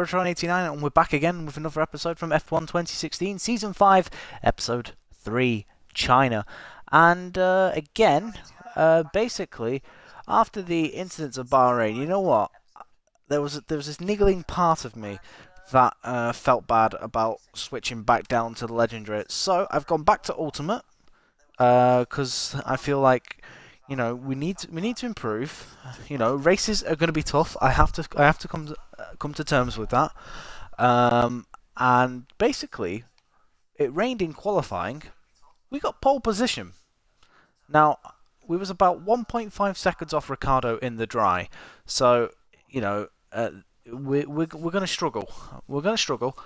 Tron89, and we're back again with another episode from F1 2016, Season 5, Episode 3, China. And again, basically, after the incidents of Bahrain, you know what? There was this niggling part of me that felt bad about switching back down to the Legendary. So I've gone back to Ultimate, because I feel like, you know, we need to improve. You know, races are going to be tough. I have to come to terms with that. And basically, it rained in qualifying. We got pole position. Now, we was about 1.5 seconds off Ricciardo in the dry. So, you know, we're going to struggle. We're going to struggle.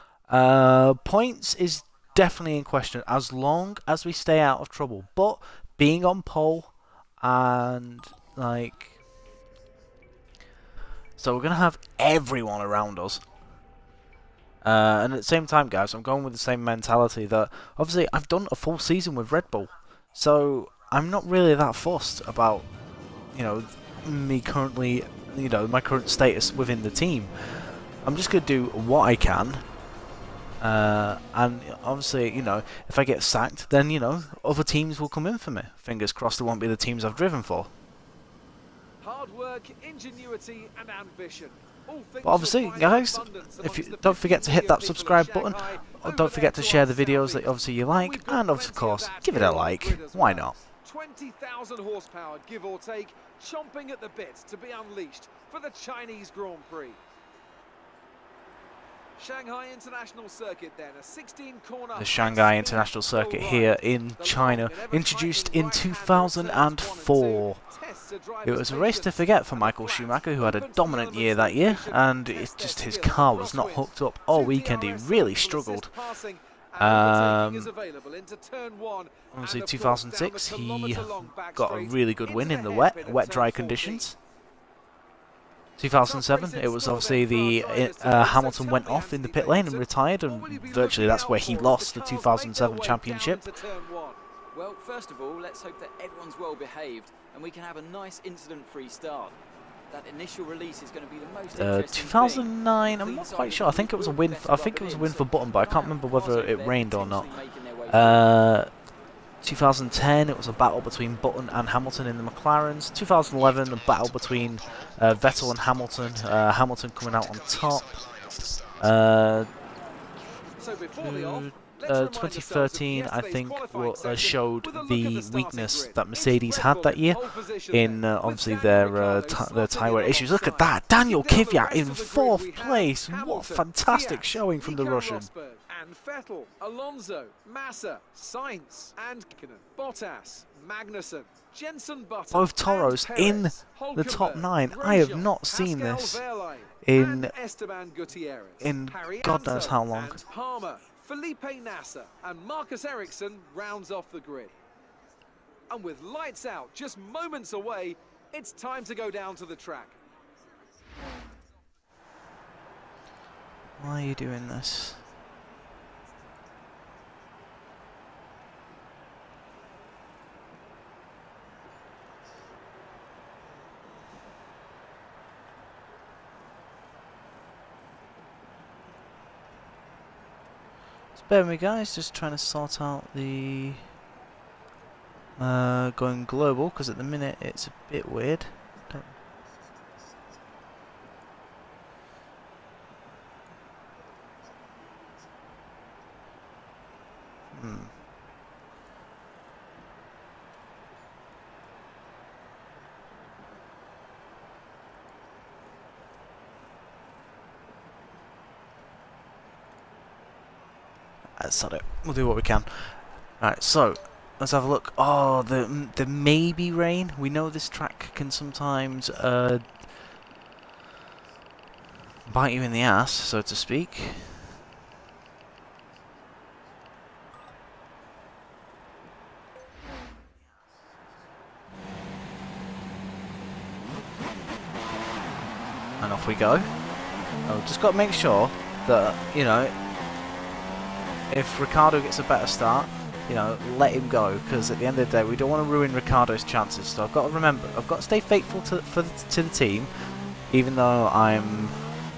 Points is definitely in question as long as we stay out of trouble. But being on pole and like, so we're gonna have everyone around us. And at the same time, guys, I'm going with the same mentality that obviously I've done a full season with Red Bull, so I'm not really that fussed about, you know, me currently, you know, my current status within the team. I'm just gonna do what I can. And obviously, you know, if I get sacked, then, you know, other teams will come in for me. Fingers crossed it won't be the teams I've driven for. Hard work, ingenuity, and ambition. But obviously, guys, if you don't forget to hit that subscribe button, or don't forget to share the videos that obviously you like, and of course, give it a like. Why not? 20,000 horsepower, give or take, chomping at the bit to be unleashed for the Chinese Grand Prix. Shanghai International Circuit then, a 16-corner... The Shanghai International Circuit here in China, introduced in 2004. It was a race to forget for Michael Schumacher, who had a dominant year that year, and it's just his car was not hooked up all weekend. He really struggled. Obviously 2006, he got a really good win in the wet dry conditions. 2007, it was obviously the Hamilton went off in the pit lane and retired, and virtually that's where he lost the 2007 championship. Well, first of all, let's hope that everyone's well behaved and we can have a nice incident-free start. That initial release is going to be the most interesting 2009, I'm not quite sure. I think it was a win. I think it was a win for Button, but I can't remember whether it rained or not. 2010, it was a battle between Button and Hamilton in the McLarens. 2011, a battle between Vettel and Hamilton. Hamilton coming out on top. 2013, I think, showed the weakness that Mercedes had that year in obviously their tyre wear issues. Look at that, Daniel Kvyat in 4th place. What a fantastic showing from the Russian. And Vettel, Alonso, Massa, Sainz, and Bottas, Magnussen, Jenson Button, both Toros in the top 9. I have not seen this in God knows how long. Palmer, Felipe Nasser, and Marcus Ericsson rounds off the grid. And with lights out just moments away, it's time to go down to the track. Why are you doing this? Bear with me, guys, just trying to sort out the going global, because at the minute it's a bit weird. That's not it. We'll do what we can. Alright, so let's have a look. Oh, the maybe rain. We know this track can sometimes bite you in the ass, so to speak. And off we go. Oh, just got to make sure that, you know, if Ricciardo gets a better start, you know, let him go, because at the end of the day, we don't want to ruin Ricciardo's chances. So I've got to remember, I've got to stay faithful to the team, even though I'm,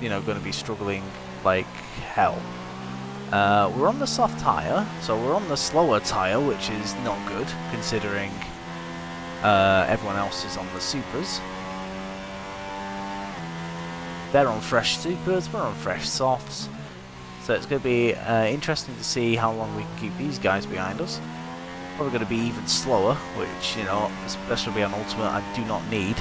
you know, going to be struggling like hell. We're on the soft tyre, so we're on the slower tyre, which is not good, considering everyone else is on the supers. They're on fresh supers, we're on fresh softs. So it's going to be interesting to see how long we can keep these guys behind us. Probably going to be even slower, which, you know, especially on Ultimate, I do not need.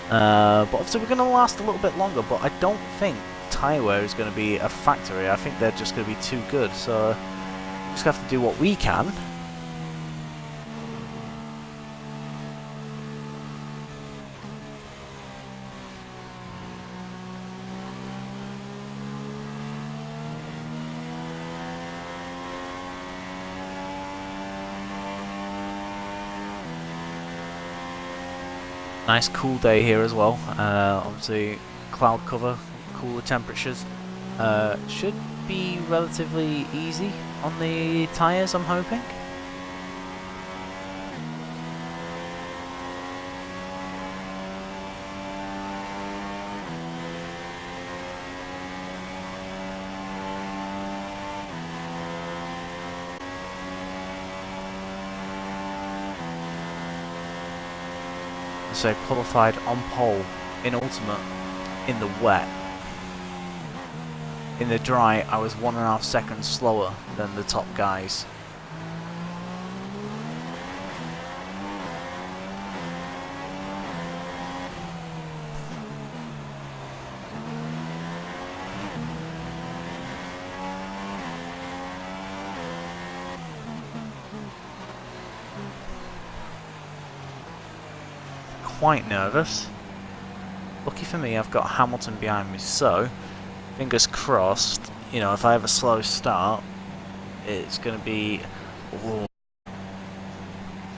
But obviously we're going to last a little bit longer, but I don't think tyre wear is going to be a factor here. I think they're just going to be too good, so we just have to do what we can. Nice cool day here as well. Obviously cloud cover, cooler temperatures. Should be relatively easy on the tyres, I'm hoping. So qualified on pole in Ultimate in the wet. In the dry, I was 1.5 seconds slower than the top guys. Quite nervous. Lucky for me, I've got Hamilton behind me, so fingers crossed. You know, if I have a slow start, it's going to be. Ooh.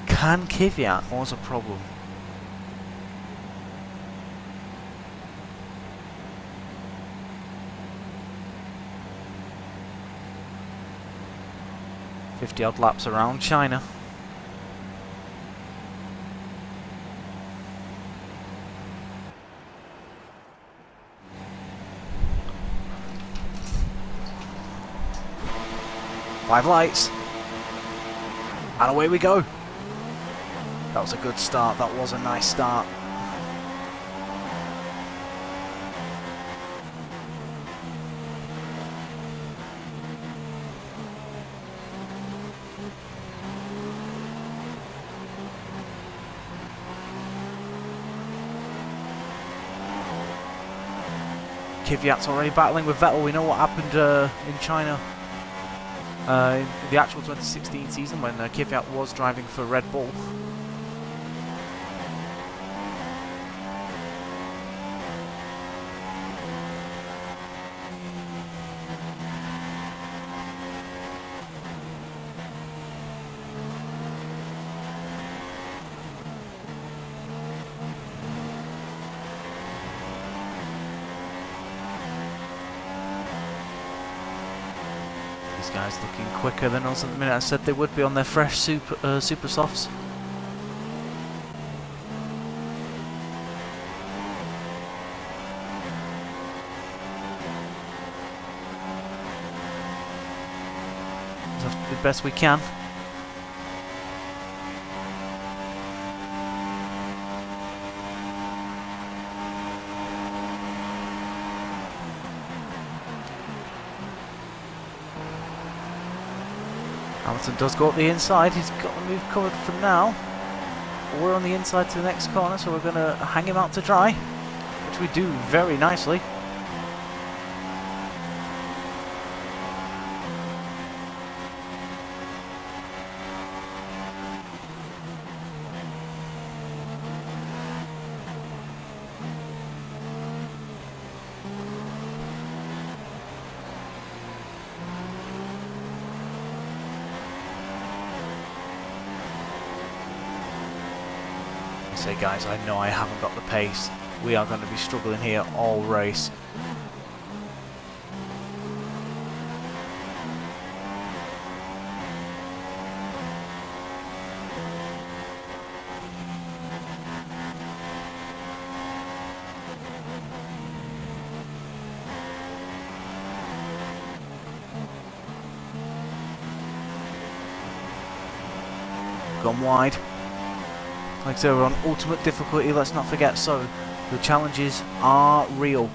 Can Kvyat? What's a problem? $50-odd laps around China. Five lights, and away we go. That was a good start, that was a nice start. Kvyat's already battling with Vettel. We know what happened in China. In the actual 2016 season when Kvyat was driving for Red Bull. These guys looking quicker than us at the minute. I said they would be on their fresh super softs. Just have to do the best we can. Hamilton does go up the inside, he's got the move covered for now. We're on the inside to the next corner, so we're going to hang him out to dry, which we do very nicely. Say guys, I know I haven't got the pace. We are going to be struggling here all race. gone wide. Like I said, we're on ultimate difficulty, let's not forget, so the challenges are real.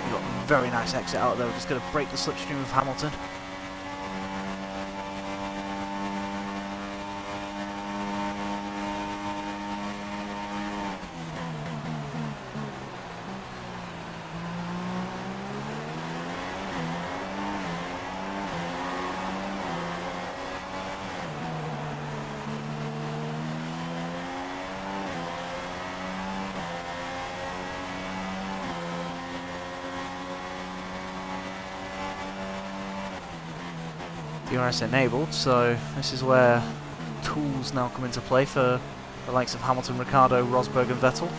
We've got a very nice exit out there, we're just going to break the slipstream of Hamilton. DRS enabled, so this is where tools now come into play for the likes of Hamilton, Ricciardo, Rosberg and Vettel.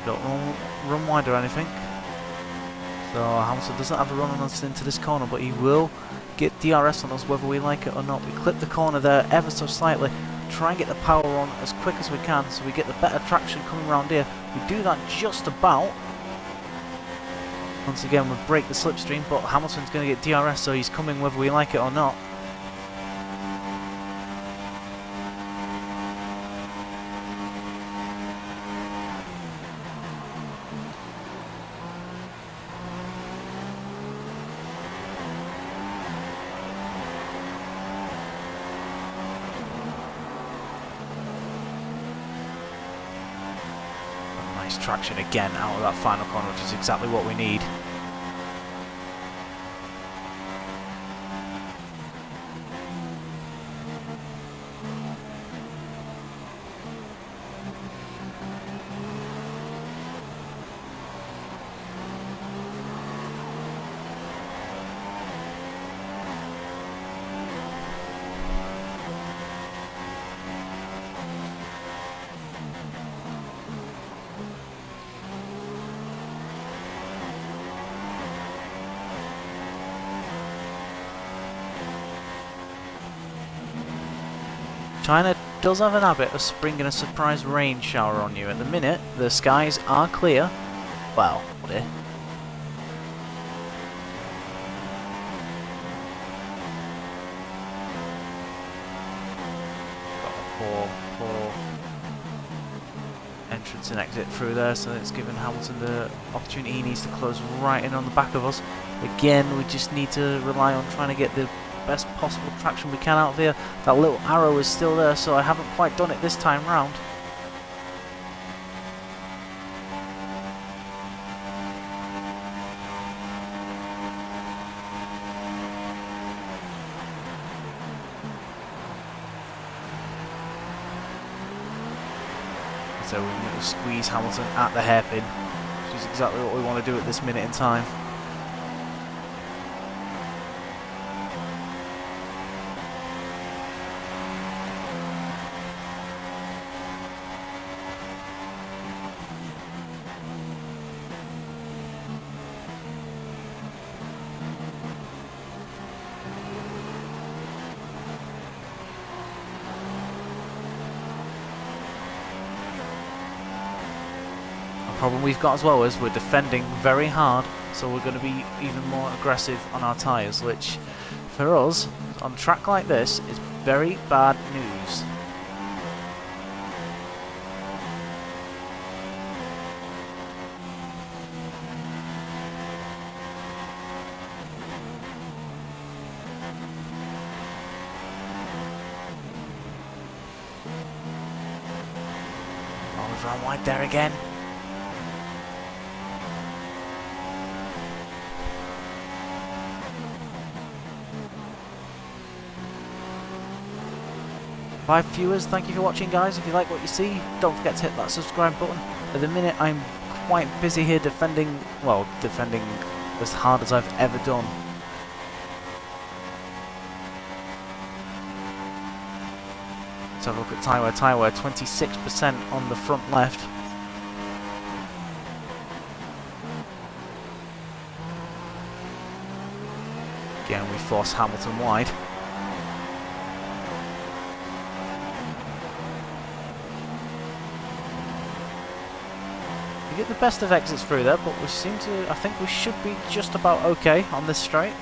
Don't run wide or anything. So Hamilton doesn't have a run on us into this corner, but he will get DRS on us whether we like it or not. We clip the corner there ever so slightly, try and get the power on as quick as we can so we get the better traction coming around here. We do that just about. Once again we break the slipstream, but Hamilton's going to get DRS, so he's coming whether we like it or not. Nice traction again out of that final corner, which is exactly what we need. China does have an habit of springing a surprise rain shower on you. At the minute, the skies are clear. Well, dear. Got a poor entrance and exit through there, so it's given Hamilton the opportunity he needs to close right in on the back of us. Again, we just need to rely on trying to get the best possible traction we can out of here. That little arrow is still there, so I haven't quite done it this time round. So we're going to squeeze Hamilton at the hairpin, which is exactly what we want to do at this minute in time. Problem we've got as well is we're defending very hard, so we're going to be even more aggressive on our tyres, which for us on a track like this is very bad news. Oh, we've run wide there again. 5 viewers. Thank you for watching, guys. If you like what you see, don't forget to hit that subscribe button. At the minute, I'm quite busy here defending, well, defending as hard as I've ever done. Let's have a look at Taiwo. 26% on the front left. Again, we force Hamilton wide. We get the best of exits through there, but we seem to, I think we should be just about okay on this straight.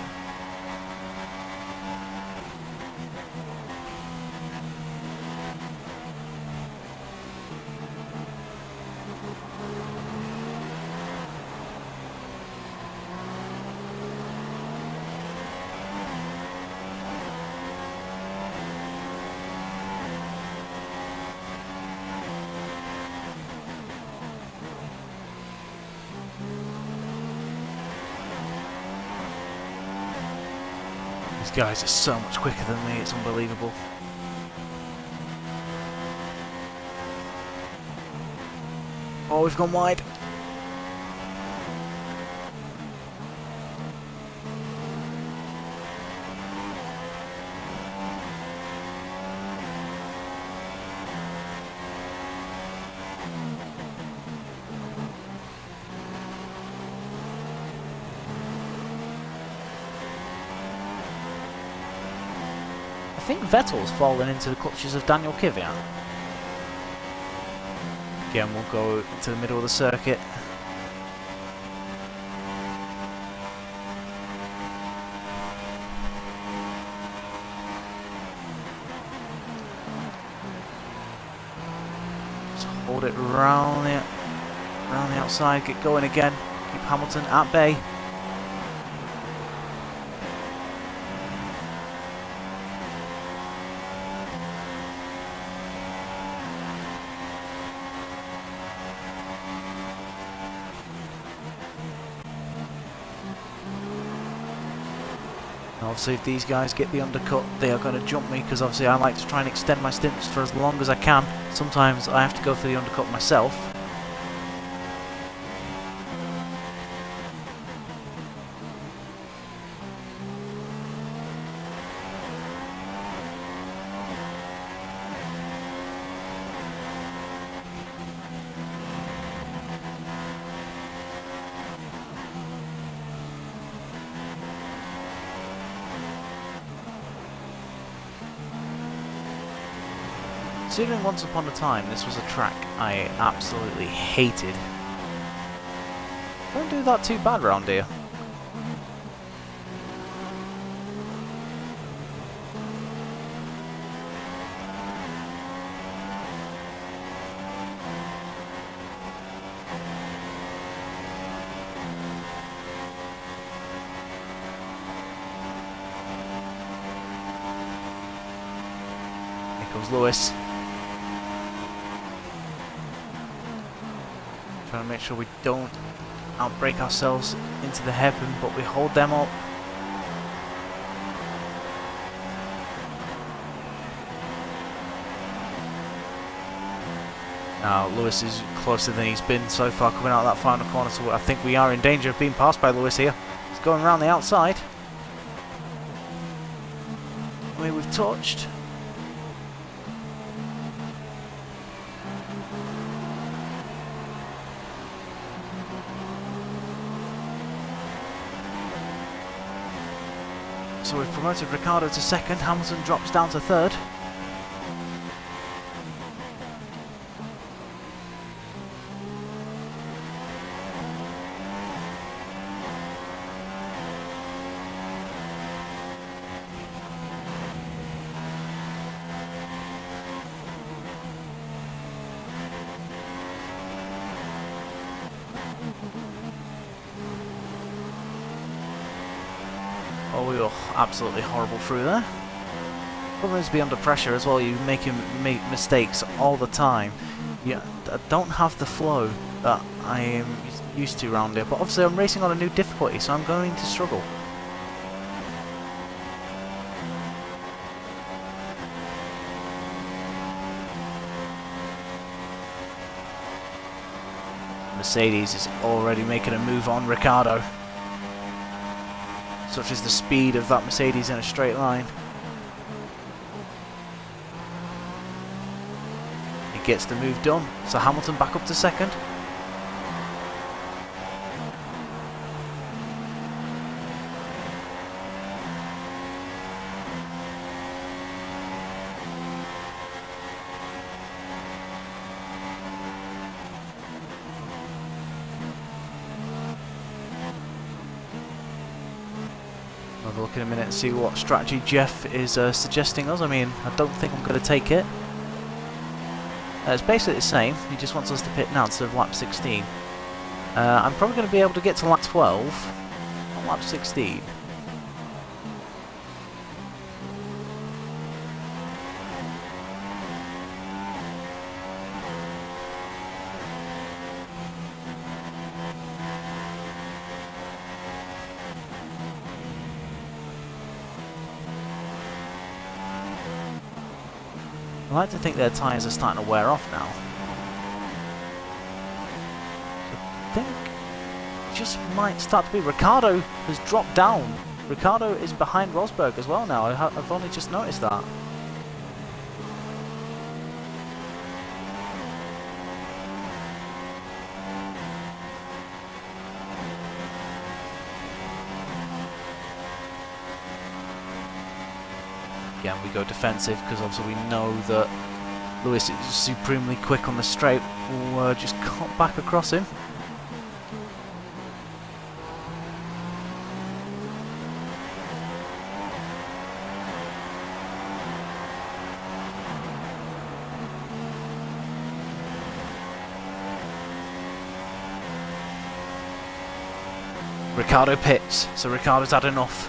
These guys are so much quicker than me, it's unbelievable. Oh, we've gone wide. I think Vettel's fallen into the clutches of Daniel Kvyat. Again, we'll go to the middle of the circuit. Just hold it round the outside, get going again. Keep Hamilton at bay. Obviously, if these guys get the undercut, they are going to jump me, because obviously I like to try and extend my stints for as long as I can. Sometimes I have to go for the undercut myself. Considering once upon a time this was a track I absolutely hated, don't do that too bad round here. Here comes Lewis. Trying to make sure we don't outbrake ourselves into the hairpin, but we hold them up. Now Lewis is closer than he's been so far coming out of that final corner, so I think we are in danger of being passed by Lewis here. He's going around the outside. We've touched. So we've promoted Ricciardo to second, Hamilton drops down to third. Oh, we were absolutely horrible through there. Problem is, be under pressure as well. You make mistakes all the time. I don't have the flow that I am used to around here. But obviously, I'm racing on a new difficulty, so I'm going to struggle. Mercedes is already making a move on Ricciardo. Such is the speed of that Mercedes in a straight line. He gets the move done. So Hamilton back up to second. I'll have a look in a minute and see what strategy Jeff is suggesting us. I mean, I don't think I'm going to take it. It's basically the same. He just wants us to pit now instead of lap 16. I'm probably going to be able to get to lap 12 on lap 16. I like to think their tyres are starting to wear off now. I think just might start to be. Ricciardo has dropped down. Ricciardo is behind Rosberg as well now. I've only just noticed that. Again, we go defensive because obviously we know that Lewis is supremely quick on the straight. We'll just cut back across him. Ricciardo pits, so Ricciardo's had enough.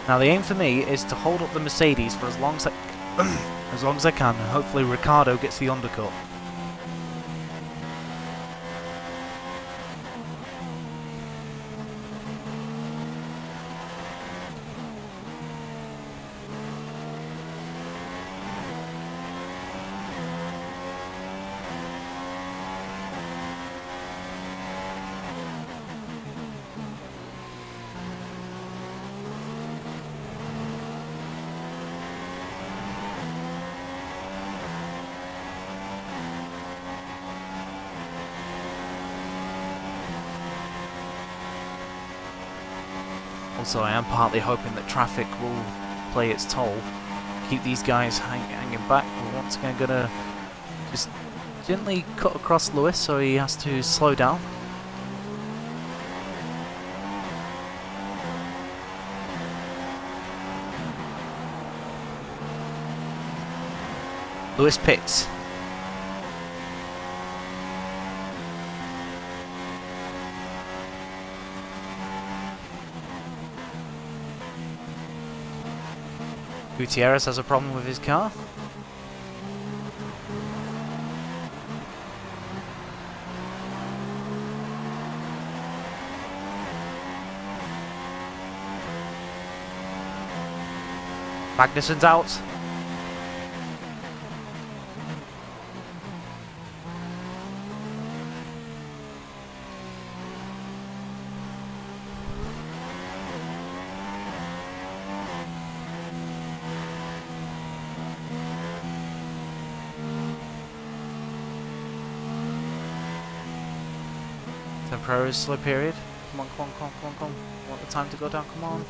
Now the aim for me is to hold up the Mercedes for as long as I can, and hopefully Ricciardo gets the undercut. Also, I am partly hoping that traffic will play its toll, keep these guys hanging back. We're once again going to just gently cut across Lewis, so he has to slow down. Lewis pits. Gutierrez has a problem with his car. Magnussen's out. Temporary slow period. Come on, come on, come on, come on, come on. Want the time to go down, come on.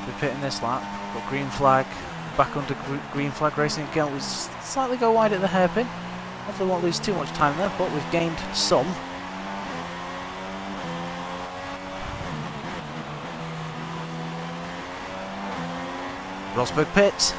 We're pitting this lap. Got green flag. Back under green flag racing again. We slightly go wide at the hairpin. Hopefully we won't lose too much time there, but we've gained some. Rosberg pits.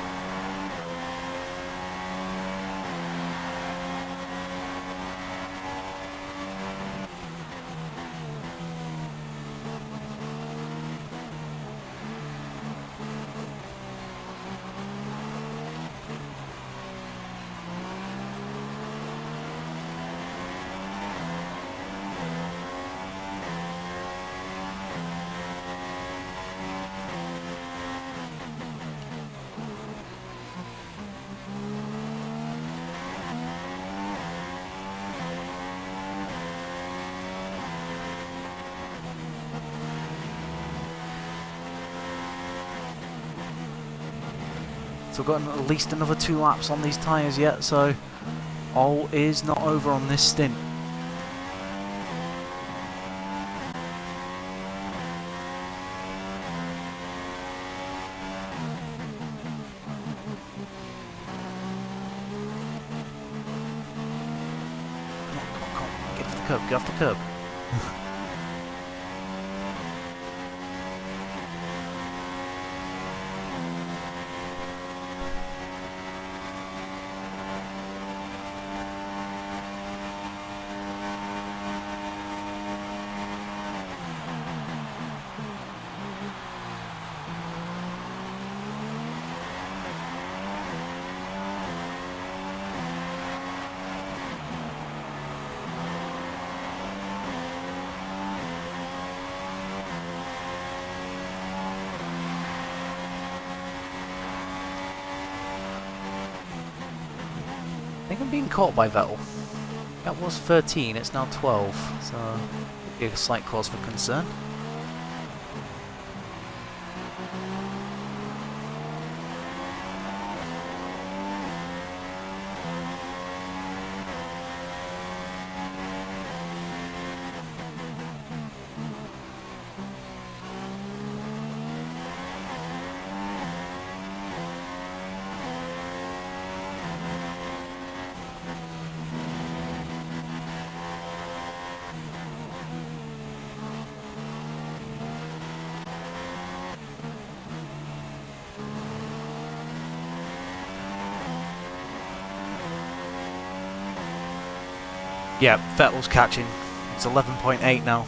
So we've got at least another 2 laps on these tyres yet, so all is not over on this stint. Come on, get off the curb, get off the curb. I think I'm being caught by Vettel. That was 13, it's now 12, so be a slight cause for concern. Yeah, Vettel's catching. It's 11.8 now.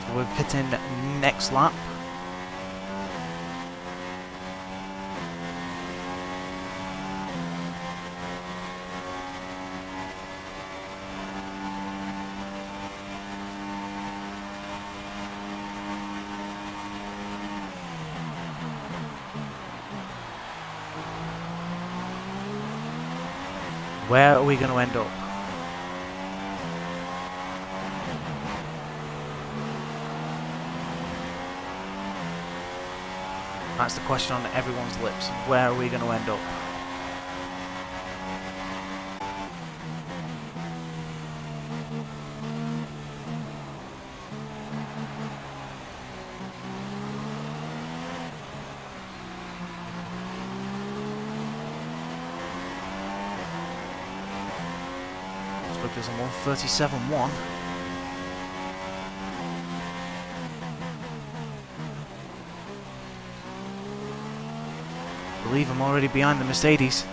So we're pitting next lap. Where are we going to end up? That's the question on everyone's lips. Where are we going to end up? Is on 137.1. I believe I'm already behind the Mercedes.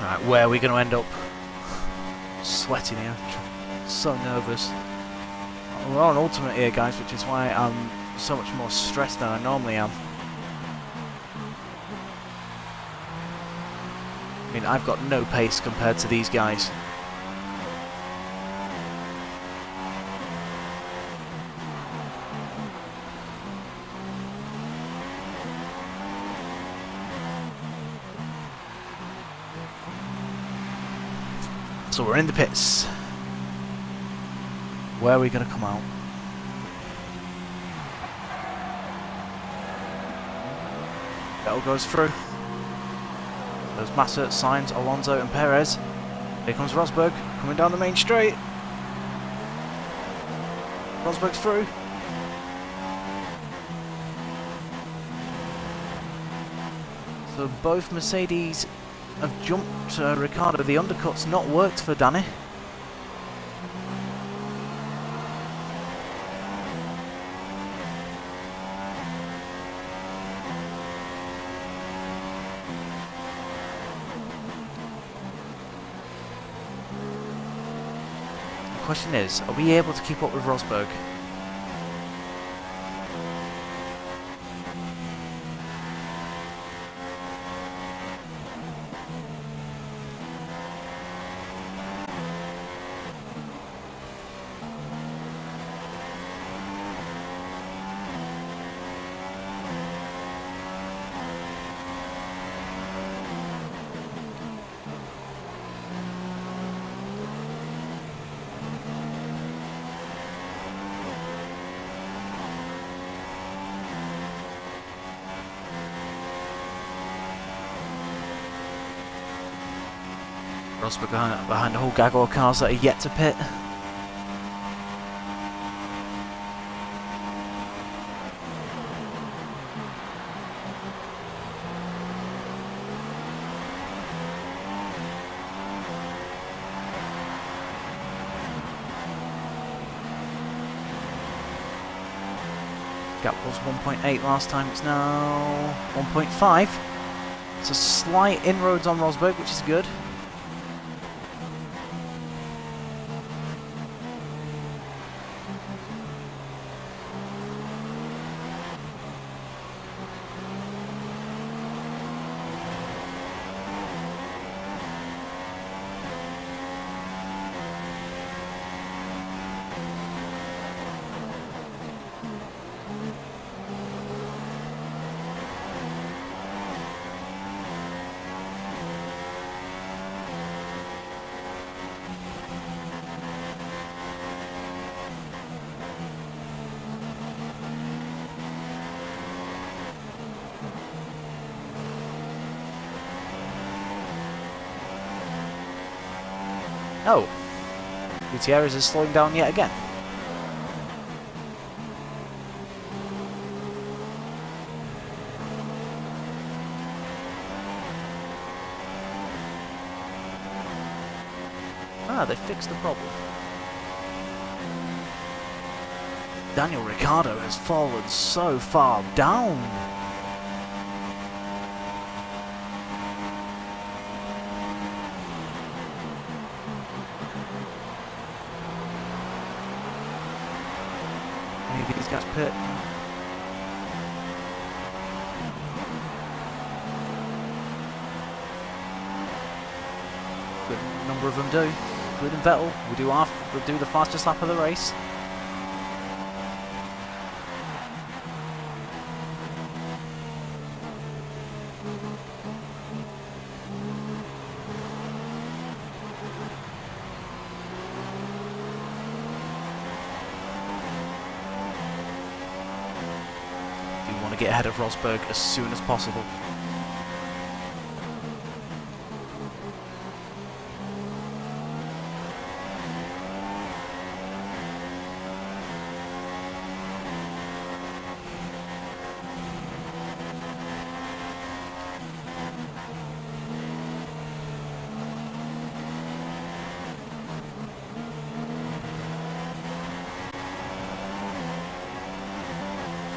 Right, where are we going to end up? Sweating here, so nervous. We're on ultimate here, guys, which is why I'm so much more stressed than I normally am. I mean, I've got no pace compared to these guys. So we're in the pits. Where are we going to come out? Vettel goes through. There's Massa, Sainz, Alonso and Perez. Here comes Rosberg coming down the main straight. Rosberg's through. So both Mercedes have jumped Ricciardo. The undercut's not worked for Danny. The question is, are we able to keep up with Rosberg? Rosberg behind a whole gaggle of cars that are yet to pit. Gap was 1.8 last time, it's now 1.5. It's a slight inroads on Rosberg, which is good. Oh, Gutierrez is slowing down yet again. Ah, they fixed the problem. Daniel Ricciardo has fallen so far down. Maybe these guys pit. Good number of them do. Including Vettel. We'll do the fastest lap of the race. To get ahead of Rosberg as soon as possible.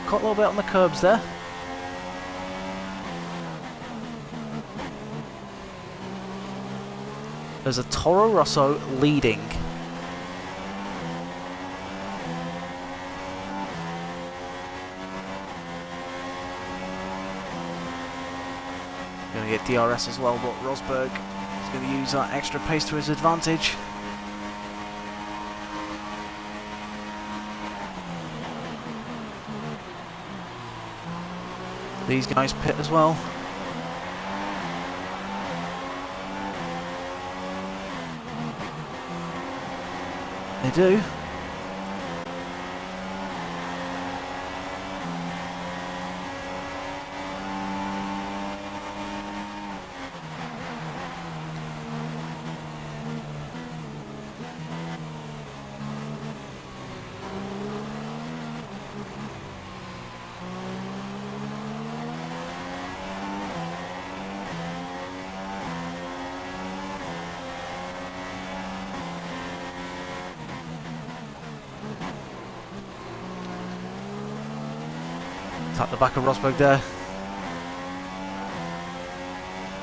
Caught a little bit on the curbs there. There's a Toro Rosso leading. Gonna get DRS as well, but Rosberg going to use that extra pace to his advantage. These guys pit as well. They do. Tap the back of Rosberg there.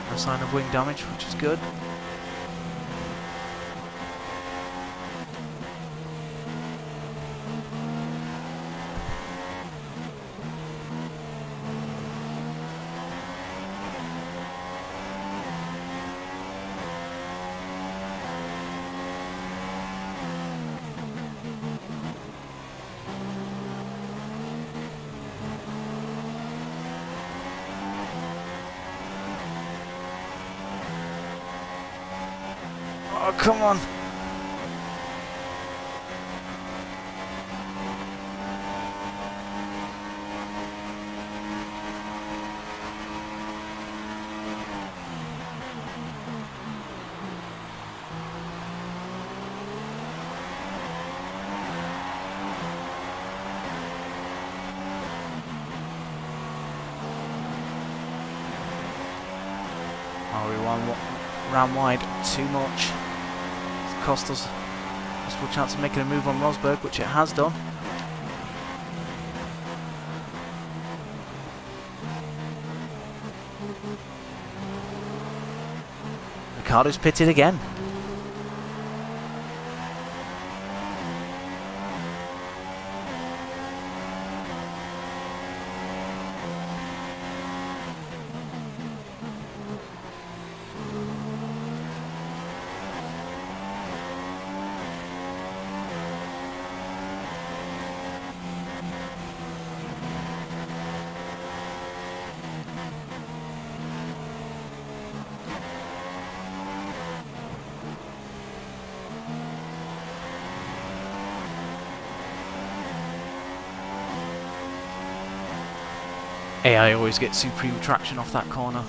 No sign of wing damage, which is good. Oh, come on. Oh, we ran wide too much. Cost us a possible chance of making a move on Rosberg, which it has done. Ricciardo's pitted again. AI always gets supreme traction off that corner.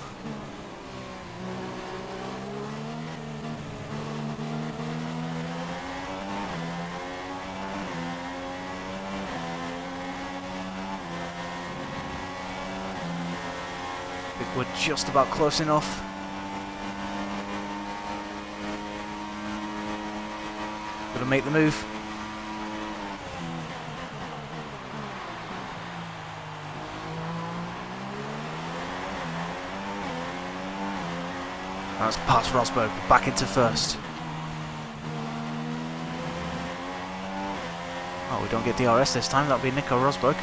I think we're just about close enough. Gotta make the move. That's past Rosberg, back into first. Oh, we don't get DRS this time, that'll be Nico Rosberg.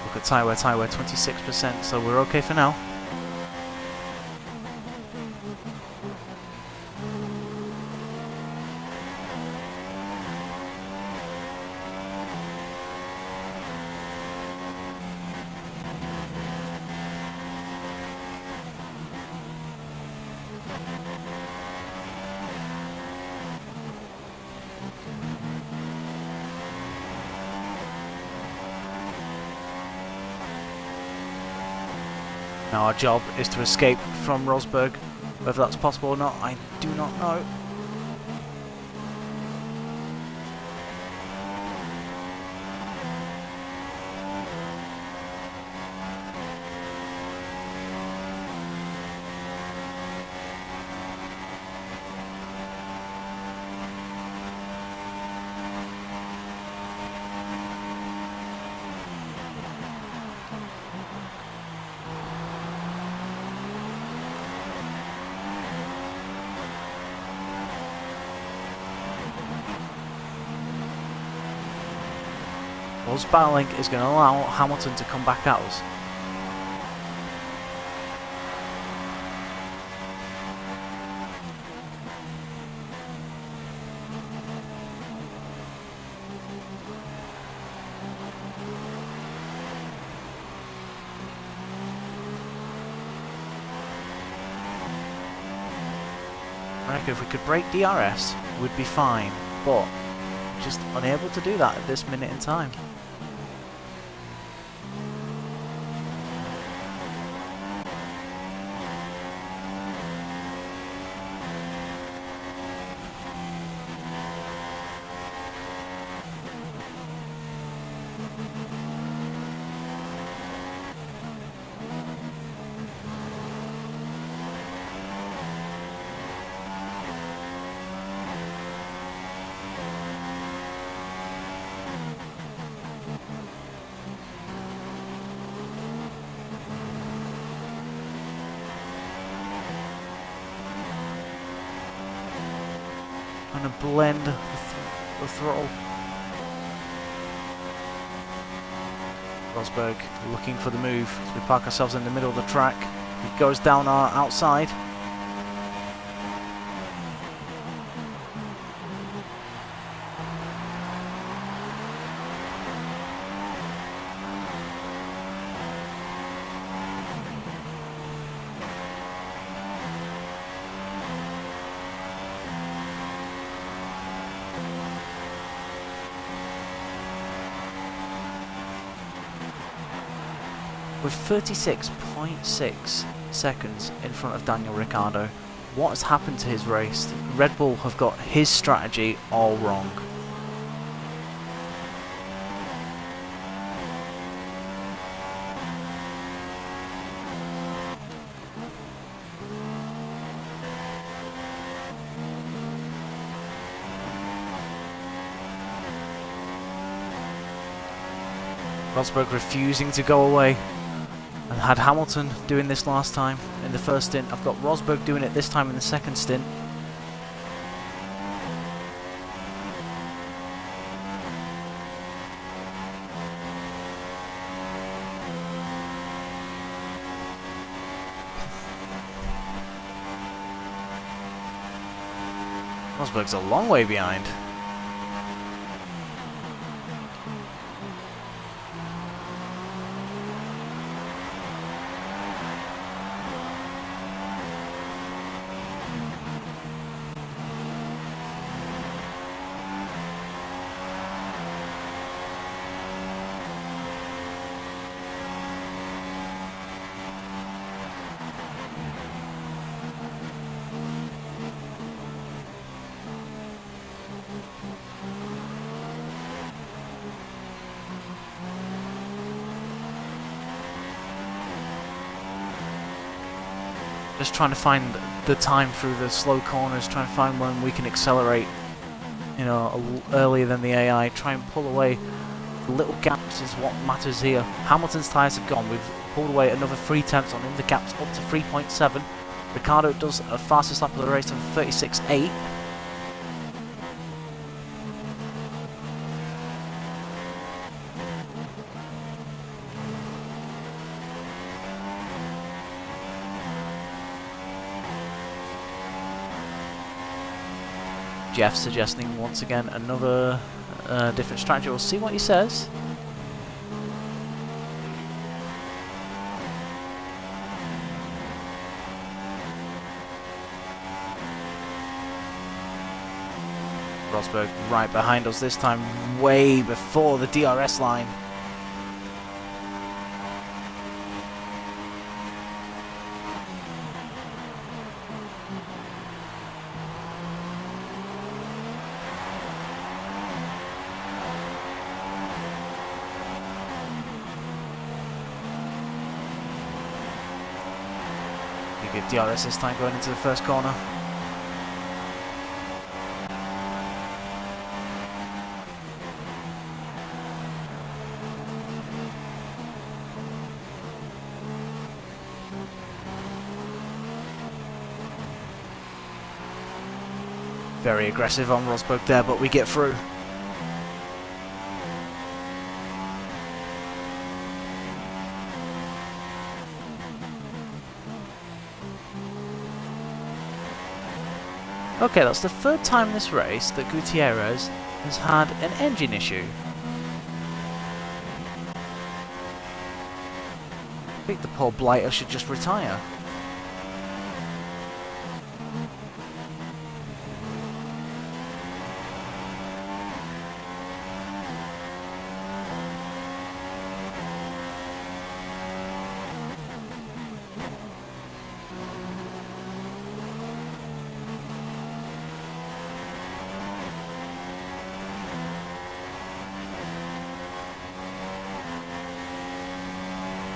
Look at tyre wear, 26%, so we're okay for now. Now our job is to escape from Rosberg. Whether that's possible or not, I do not know. Us battling is going to allow Hamilton to come back at us. I reckon if we could break DRS, we'd be fine, but just unable to do that at this minute in time. Trying to blend the throttle. Rosberg looking for the move as we park ourselves in the middle of the track. He goes down our outside. With 36.6 seconds in front of Daniel Ricciardo. What has happened to his race? Red Bull have got his strategy all wrong. Rosberg refusing to go away. I had Hamilton doing this last time in the first stint. I've got Rosberg doing it this time in the second stint. Rosberg's a long way behind. Just trying to find the time through the slow corners, trying to find when we can accelerate, you know, earlier than the AI, try and pull away the little gaps is what matters here. Hamilton's tyres have gone, we've pulled away another 3 tenths on him, the gap's up to 3.7. Ricciardo does a fastest lap of the race of 36.8. Jeff suggesting once again another different strategy. We'll see what he says. Rosberg right behind us this time, way before the DRS line. Good DRS this time going into the first corner. Very aggressive on Rosberg there, but we get through. Okay, that's the third time in this race that Gutierrez has had an engine issue. I think the poor blighter should just retire.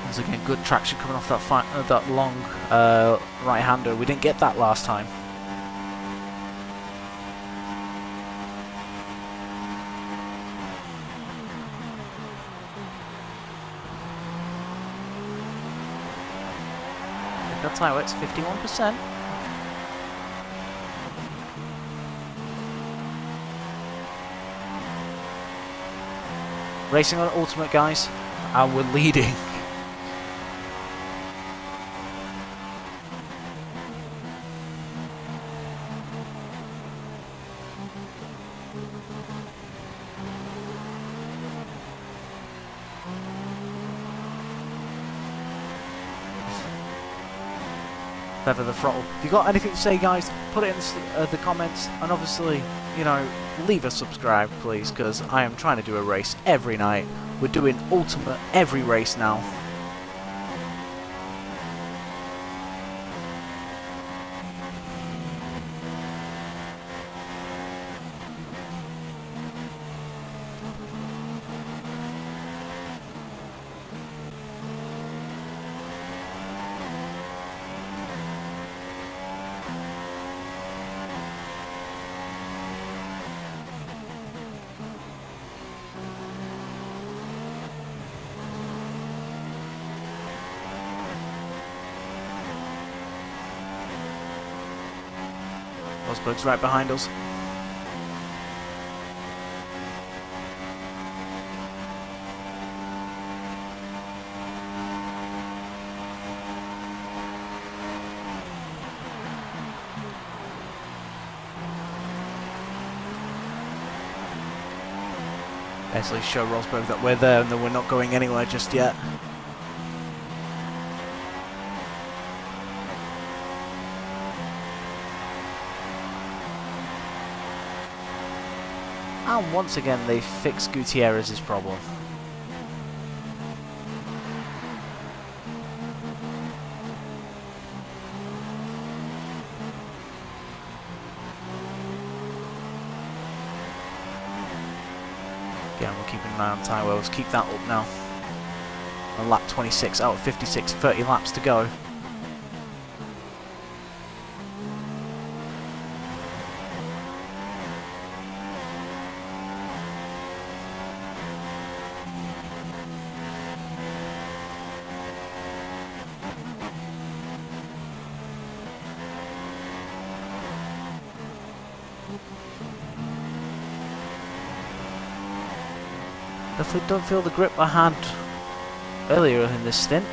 Once again, good traction coming off that long right-hander. We didn't get that last time. That tyre weight's 51%. Racing on ultimate, guys, and we're leading. Feather the throttle. If you got anything to say, guys, put it in the comments, and obviously, you know, leave a subscribe, please, because I am trying to do a race every night. We're doing ultimate every race now. Rosberg's right behind us. Basically show Rosberg that we're there and that we're not going anywhere just yet. And once again they fix Gutierrez's problem. Again, we're keeping an eye on tyre wells. Keep that up now. On lap 26 out of 56, 30 laps to go. Definitely don't feel the grip I had earlier in this stint.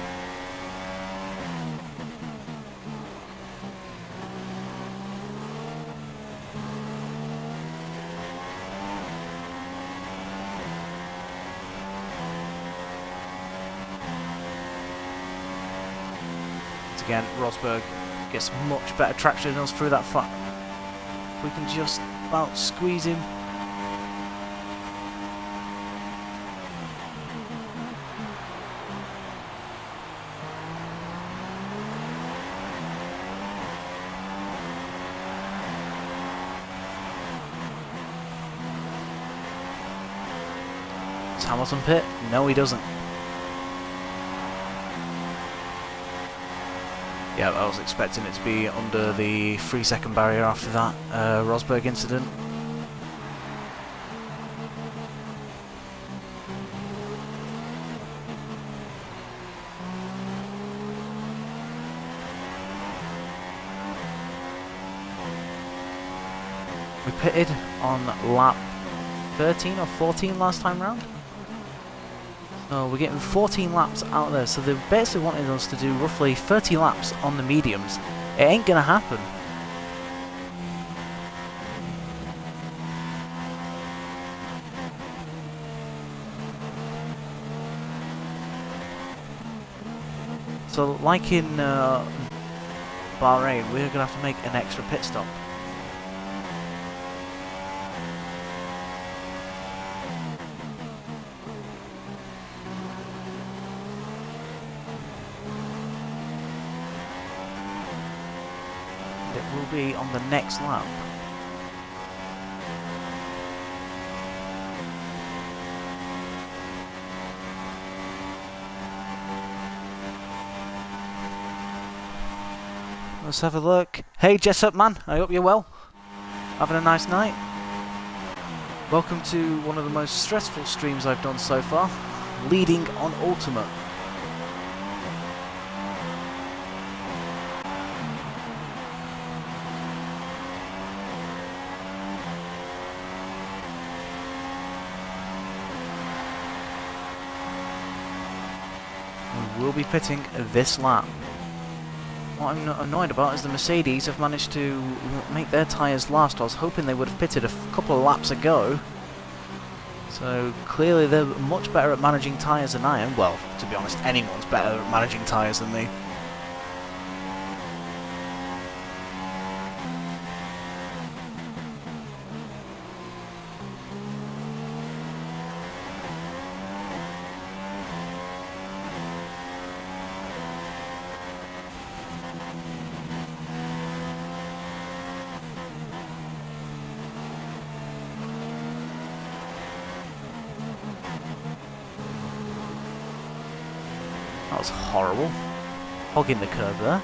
Once again, Rosberg gets much better traction than us through that flat. We can just about squeeze him. Hamilton pit? No, he doesn't. Yeah, I was expecting it to be under the 3-second barrier after that Rosberg incident. We pitted on lap 13 or 14 last time round. So we're getting 14 laps out there, so they're basically wanting us to do roughly 30 laps on the mediums. It ain't gonna happen. So like in Bahrain, we're going to have to make an extra pit stop. It will be on the next lap. Let's have a look. Hey Jessup man, I hope you're well. Having a nice night. Welcome to one of the most stressful streams I've done so far. Leading on Ultimate. We will be pitting this lap. What I'm annoyed about is the Mercedes have managed to make their tyres last. I was hoping they would have pitted a couple of laps ago. So clearly they're much better at managing tyres than I am. Well, to be honest, anyone's better at managing tyres than me. That was horrible. Hogging the curb there.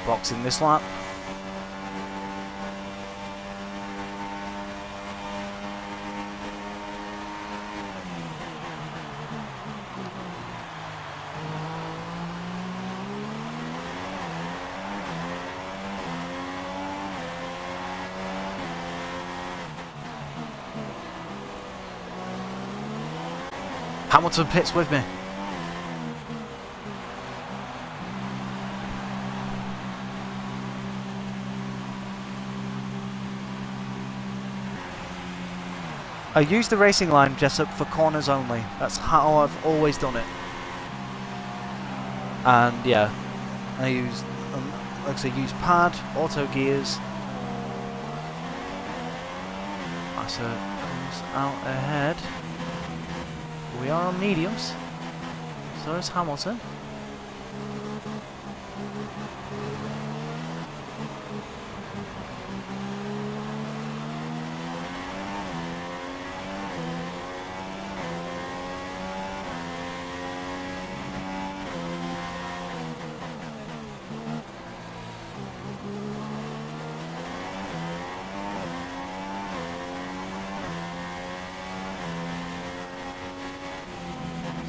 Boxing this lap. Hamilton pits with me. I use the racing line, Jessup, for corners only. That's how I've always done it. And yeah, I use, like I say, use pad, auto gears. Massa comes out ahead. We are on mediums. So is Hamilton.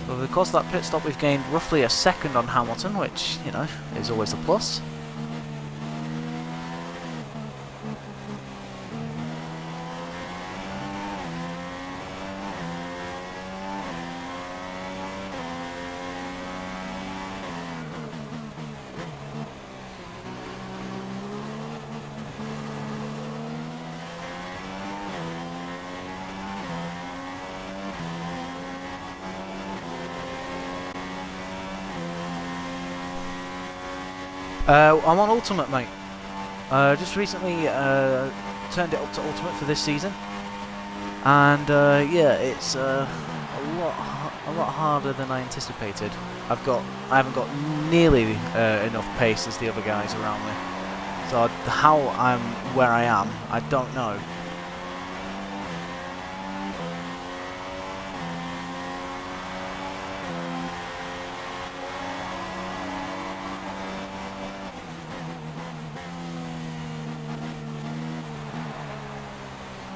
So of course that pit stop we've gained roughly a second on Hamilton, which, you know, is always a plus. I'm on Ultimate, mate. Just recently turned it up to Ultimate for this season, and yeah, it's a lot harder than I anticipated. I haven't got nearly enough pace as the other guys around me. So how I'm where I am, I don't know.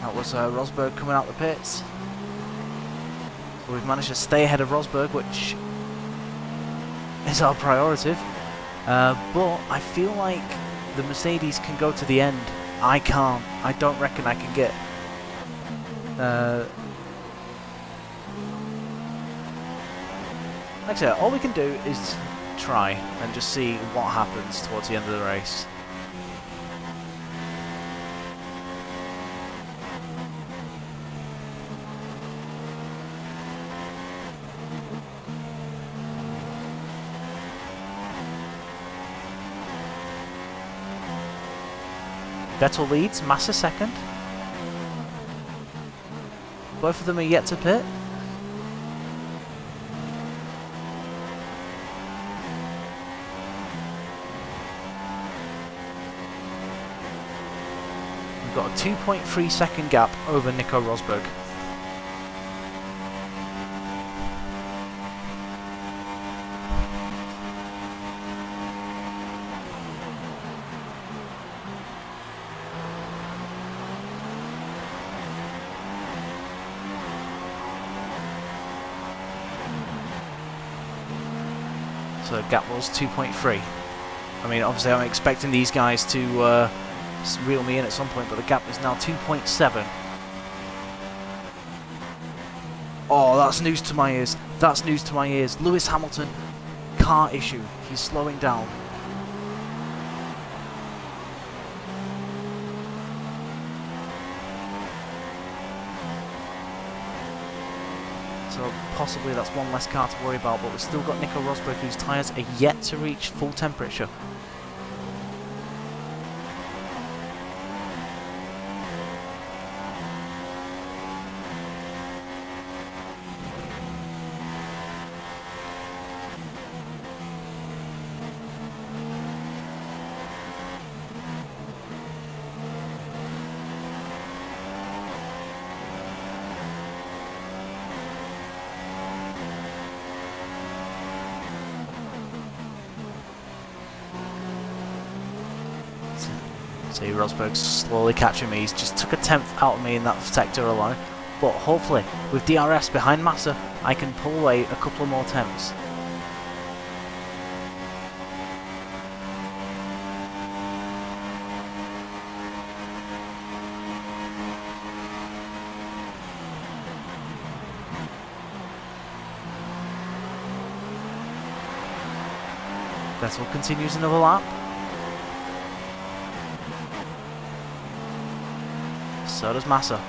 That was Rosberg coming out the pits. So we've managed to stay ahead of Rosberg, which is our priority. But I feel like the Mercedes can go to the end. I can't. I don't reckon I can get like I said, all we can do is try and just see what happens towards the end of the race. Vettel leads, Massa second. Both of them are yet to pit. We've got a 2.3 second gap over Nico Rosberg. So gap was 2.3. I mean, obviously I'm expecting these guys to reel me in at some point, but the gap is now 2.7. Oh, that's news to my ears. That's news to my ears. Lewis Hamilton, car issue. He's slowing down. So possibly that's one less car to worry about, but we've still got Nico Rosberg, whose tyres are yet to reach full temperature. See Rosberg's slowly catching me. He's just took a tenth out of me in that sector alone. But hopefully, with DRS behind Massa, I can pull away a couple of more tenths. Vettel continues another lap. So does Massa.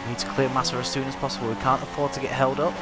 We need to clear Massa as soon as possible. We can't afford to get held up.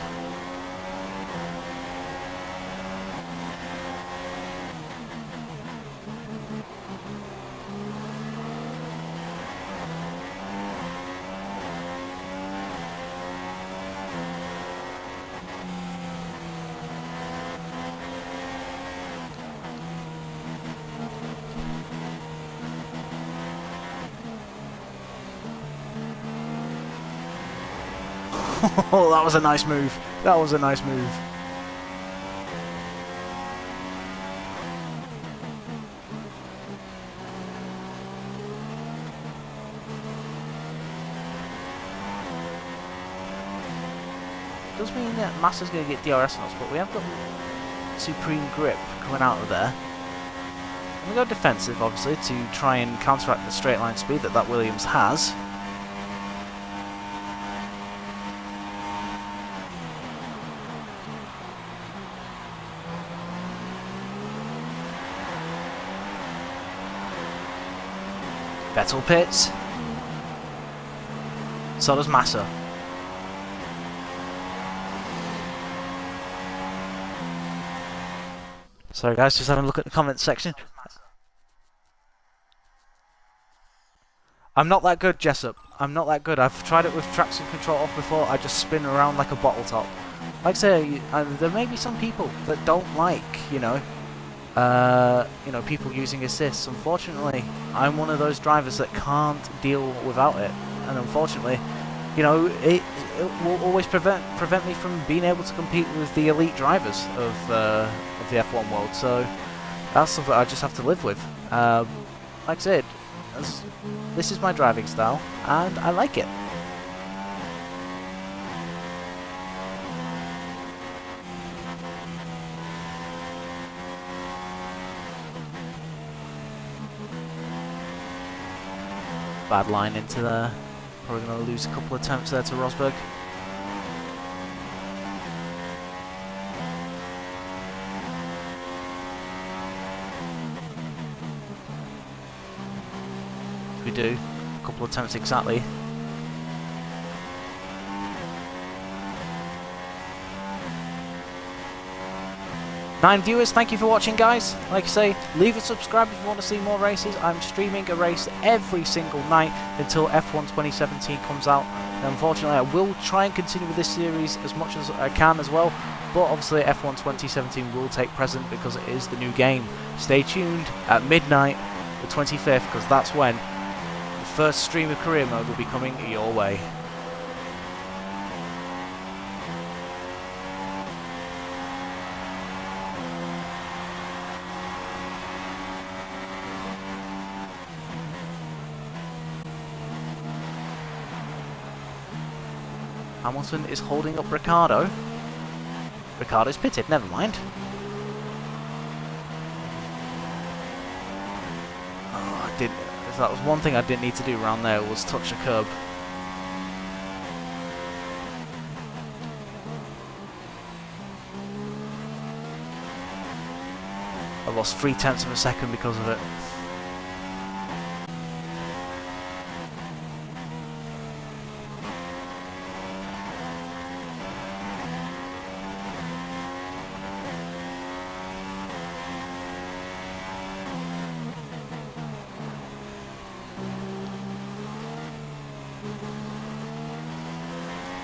Oh, that was a nice move. That was a nice move. Does mean that Massa's going to get DRS on us, but we have got supreme grip coming out of there. And we go defensive, obviously, to try and counteract the straight line speed that Williams has. Vettel pits. So does Massa. Sorry guys, just having a look at the comments section. I'm not that good, Jessup. I'm not that good. I've tried it with traction control off before. I just spin around like a bottle top. Like I say, there may be some people that don't like, people using assists. Unfortunately, I'm one of those drivers that can't deal without it, and unfortunately, it will always prevent me from being able to compete with the elite drivers of the F1 world. So that's something I just have to live with. Like I said, this is my driving style, and I like it. Bad line into there. Probably going to lose a couple of attempts there to Rosberg. We do. A couple of attempts exactly. Nine viewers, thank you for watching, guys. Like I say, leave a subscribe if you want to see more races. I'm streaming a race every single night until F1 2017 comes out. And unfortunately, I will try and continue with this series as much as I can as well. But obviously, F1 2017 will take precedent because it is the new game. Stay tuned at midnight, the 25th, because that's when the first stream of career mode will be coming your way. Hamilton is holding up Ricciardo. Ricciardo's pitted, never mind. Oh, that was one thing I didn't need to do around there, was touch the curb. I lost 0.3 of a second because of it.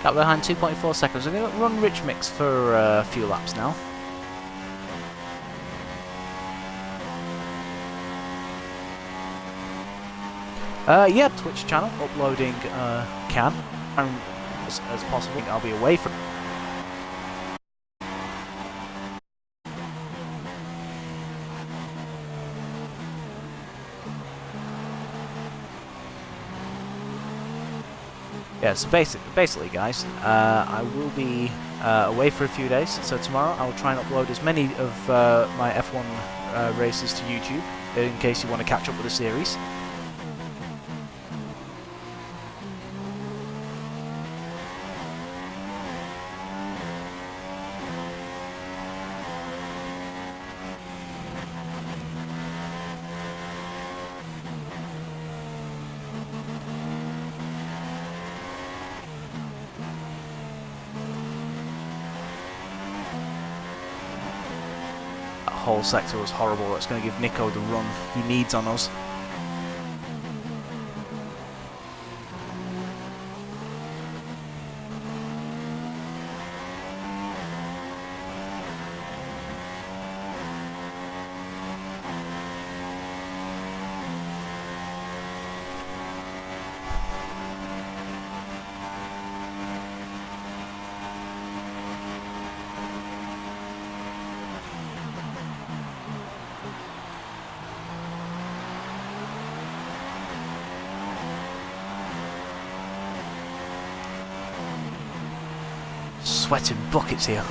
Gap behind 2.4 seconds. I'm going to run rich mix for a few laps now. Yeah, Twitch channel, uploading can as possible. I'll be away from. Yeah, so basically guys, I will be away for a few days, so tomorrow I will try and upload as many of my F1 races to YouTube, in case you want to catch up with the series. Whole sector was horrible. It's going to give Nico the run he needs on us. Sweating buckets here.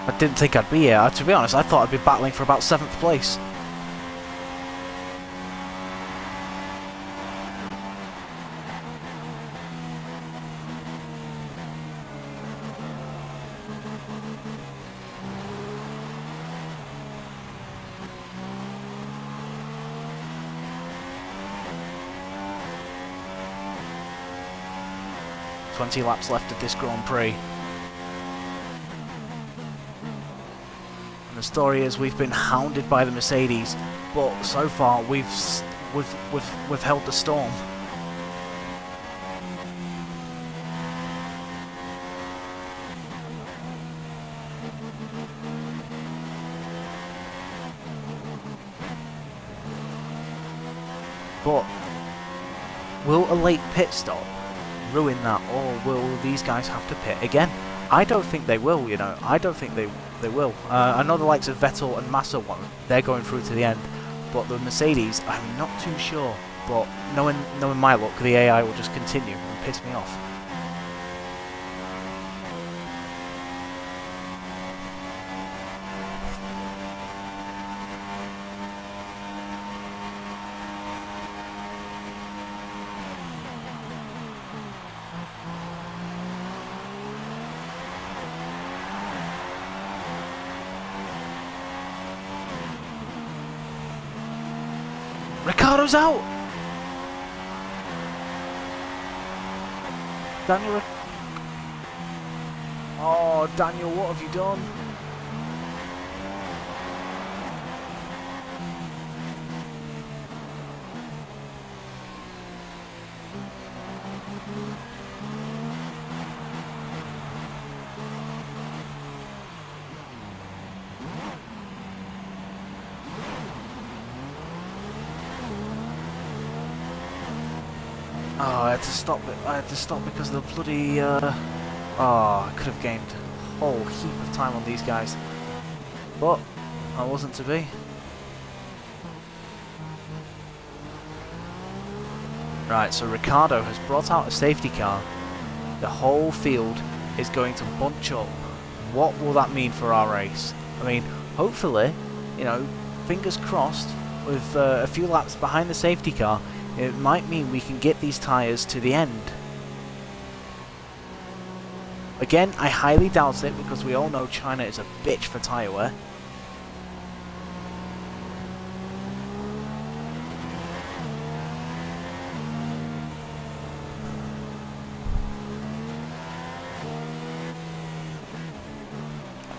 I didn't think I'd be here. To be honest, I thought I'd be battling for about 7th place. "20 laps left of this Grand Prix." The story is we've been hounded by the Mercedes, but so far we've held the storm. But will a late pit stop ruin that, or will these guys have to pit again? I don't think they will, you know. I don't think they will. I know the likes of Vettel and Massa won't. They're going through to the end. But the Mercedes, I'm not too sure. But knowing my luck, the AI will just continue and piss me off. Ricciardo's out! Daniel... Oh, Daniel, what have you done? Oh, I had to stop it. I had to stop because of the bloody... Oh, I could have gained a whole heap of time on these guys. But, I wasn't to be. Right, so Ricciardo has brought out a safety car. The whole field is going to bunch up. What will that mean for our race? I mean, hopefully, you know, fingers crossed, with a few laps behind the safety car, it might mean we can get these tyres to the end. Again, I highly doubt it because we all know China is a bitch for tyre wear.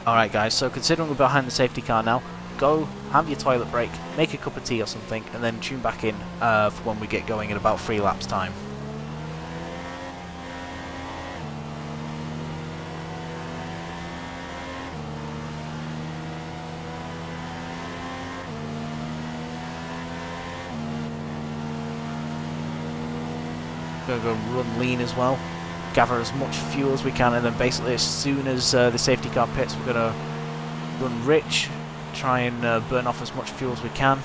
Alright guys, so considering we're behind the safety car now, go, have your toilet break, make a cup of tea or something, and then tune back in for when we get going in about 3 laps time. Gonna go run lean as well, gather as much fuel as we can, and then basically as soon as the safety car pits, we're gonna run rich, try and burn off as much fuel as we can.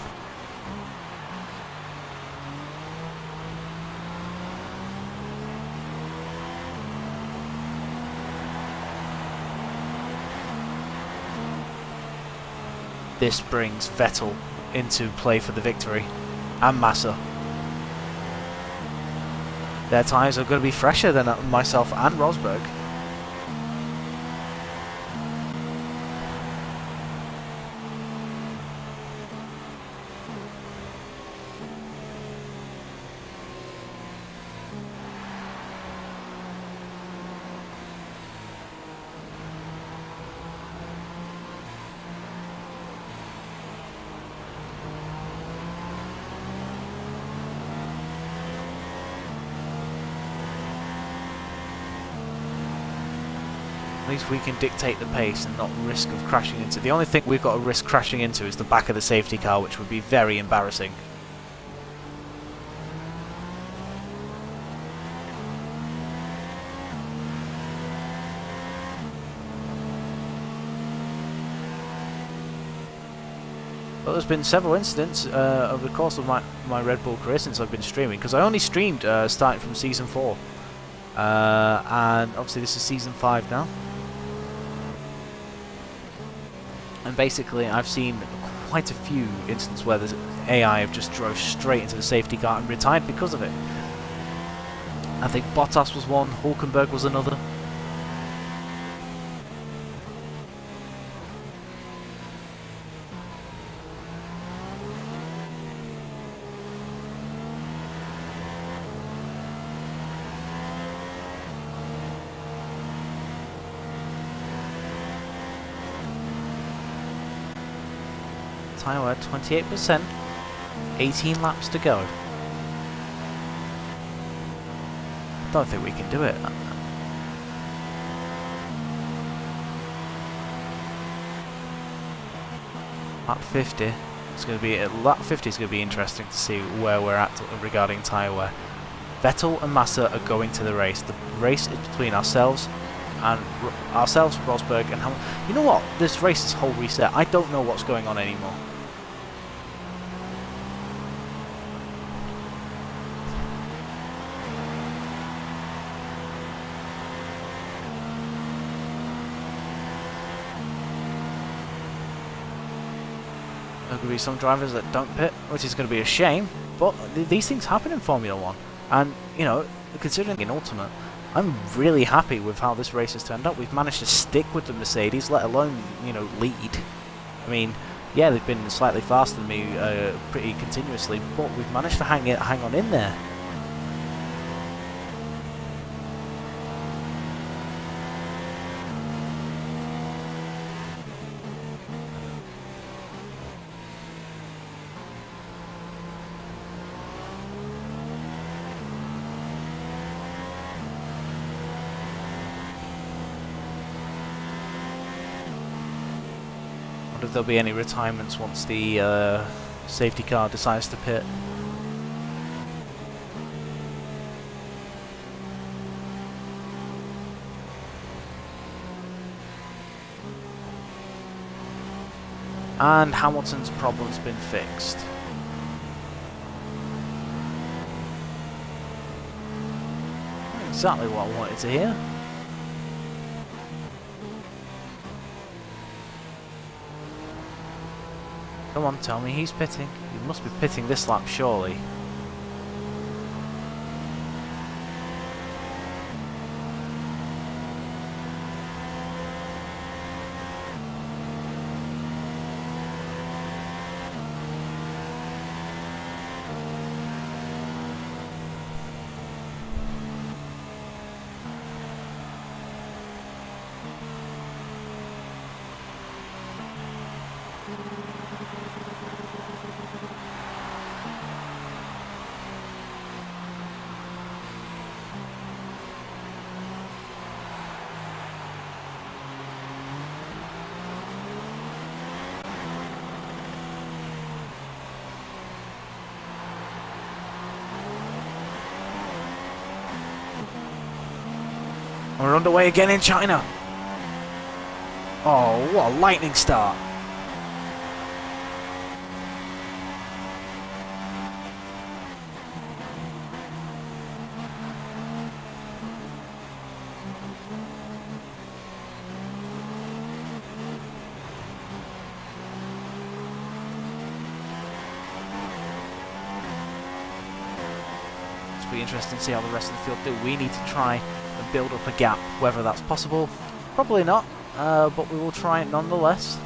This brings Vettel into play for the victory, and Massa. Their tyres are going to be fresher than myself and Rosberg. At least we can dictate the pace and not risk of crashing into. The only thing we've got to risk crashing into is the back of the safety car, which would be very embarrassing. But there's been several incidents over the course of my Red Bull career since I've been streaming, because I only streamed starting from Season 4. And obviously this is Season 5 now. And basically I've seen quite a few instances where the AI have just drove straight into the safety car and retired because of it. I think Bottas was one, Hulkenberg was another. Tyre wear 28%, 18 laps to go. I don't think we can do it. Lap 50. It's going to be lap 50 is going to be interesting to see where we're at regarding tyre wear. Vettel and Massa are going to the race. The race is between ourselves, Rosberg, and Hamilton. You know what? This race is whole reset. I don't know what's going on anymore. There are going to be some drivers that don't pit, which is going to be a shame, but these things happen in Formula 1. And, you know, considering in Ultimate, I'm really happy with how this race has turned out. We've managed to stick with the Mercedes, let alone, you know, lead. I mean, Yeah, they've been slightly faster than me pretty continuously, but we've managed to hang on in there. If there'll be any retirements once the safety car decides to pit. And Hamilton's problem's been fixed. Exactly what I wanted to hear. Come on, tell me he's pitting. He must be pitting this lap, surely. We're underway again in China. Oh, what a lightning start. It'll be interesting to see how the rest of the field do. We need to try and build up a gap. Whether that's possible, probably not, but we will try it nonetheless.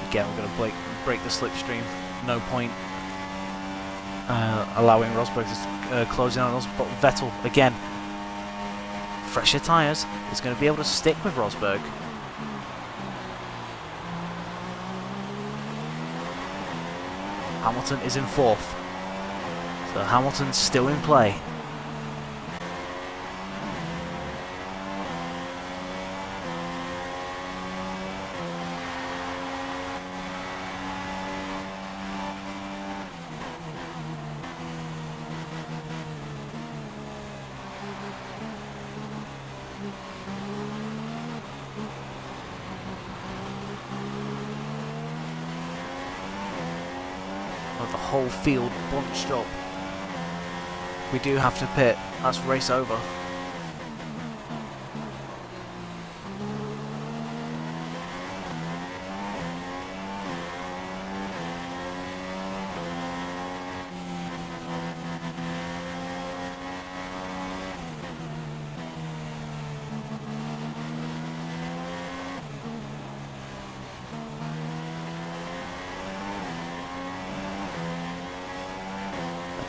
Again, we're going to break the slipstream. No point allowing Rosberg to close in on us. But Vettel, again, fresher tyres, is going to be able to stick with Rosberg. Hamilton is in fourth. So Hamilton's still in play. The whole field bunched up. We do have to pit. That's race over.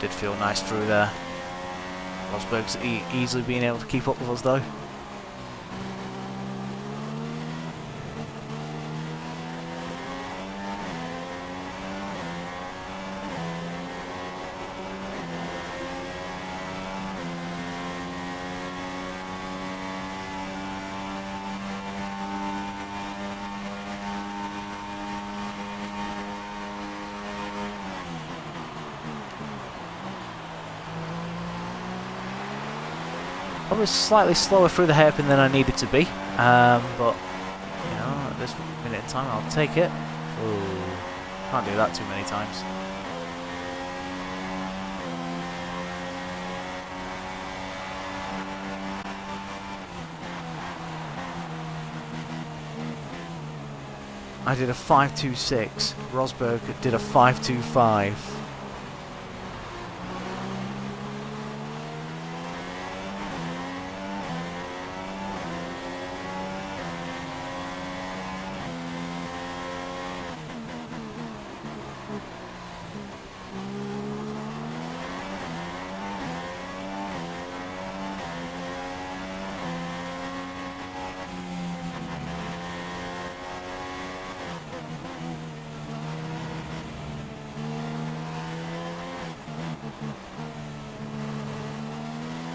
Did feel nice through there. Rosberg's easily being able to keep up with us though. Probably slightly slower through the hairpin than I needed to be, but you know, at this minute in time, I'll take it. Ooh, can't do that too many times. I did a 5.26. Rosberg did a 5.25.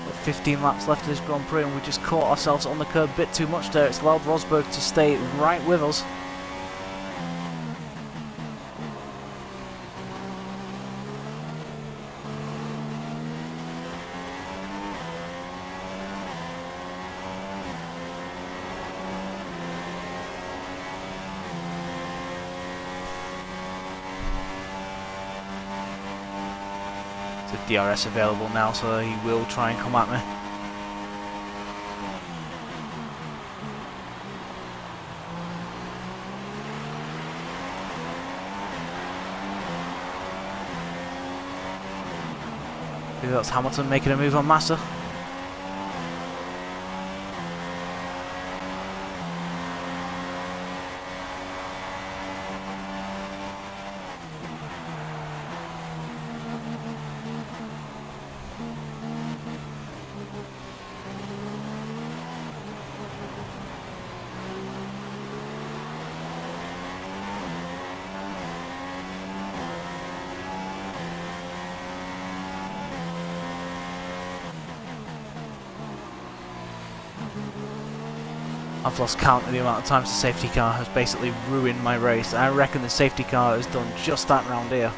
Got 15 laps left of this Grand Prix and we just caught ourselves on the curb a bit too much there. It's allowed Rosberg to stay right with us. The DRS available now, so he will try and come at me. Maybe that's Hamilton making a move on Massa. I've lost count of the amount of times the safety car has basically ruined my race. I reckon the safety car has done just that round here.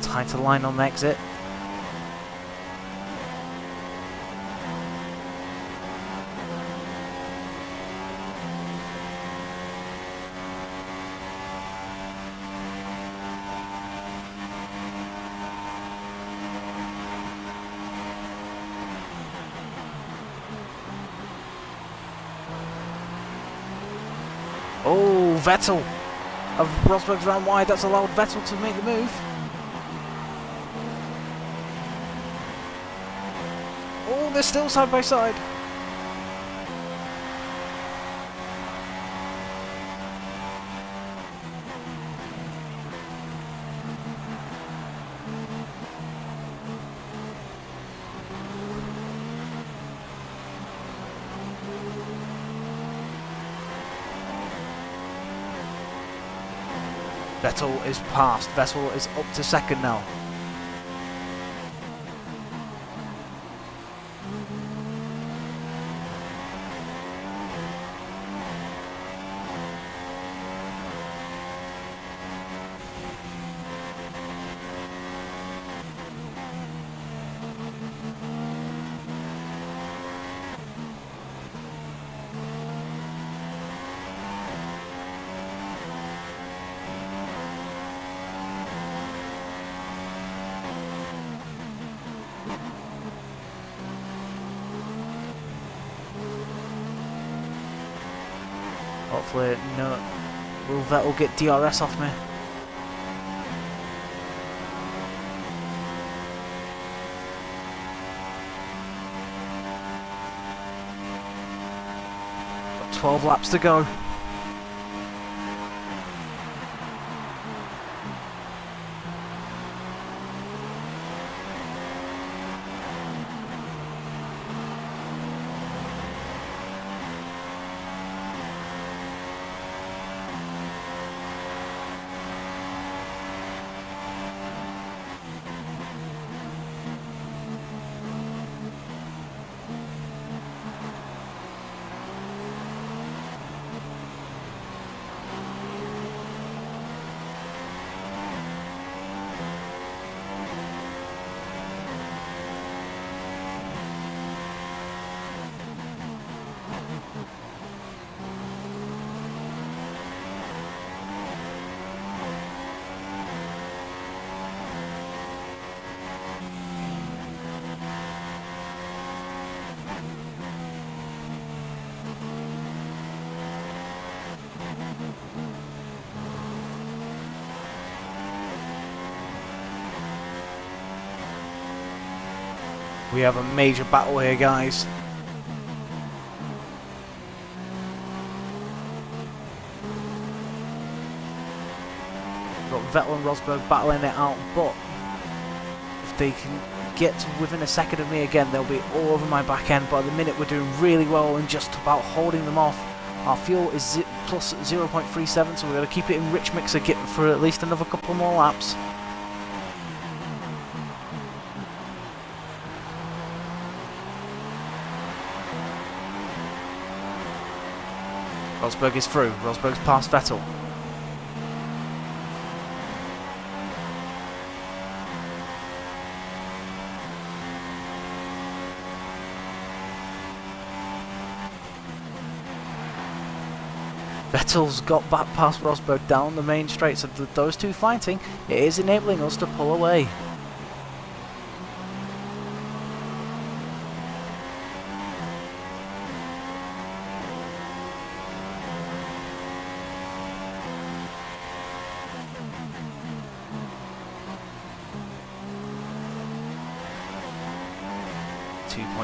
Tighter line on the exit. Oh, Vettel of Rosberg's round wide. That's allowed Vettel to make the move. They're still side by side. Vettel is past. Vettel is up to second now. Hopefully, no. Will Vettel get DRS off me? Got 12 laps to go. We have a major battle here, guys. Got Vettel and Rosberg battling it out, but if they can get to within a second of me again, they'll be all over my back end. But at the minute, we're doing really well and just about holding them off. Our fuel is plus 0.37, so we're going to keep it in rich mixer, get for at least another couple more laps. Rosberg is through. Rosberg's past Vettel. Vettel's got back past Rosberg down the main straight, so those two fighting, it is enabling us to pull away.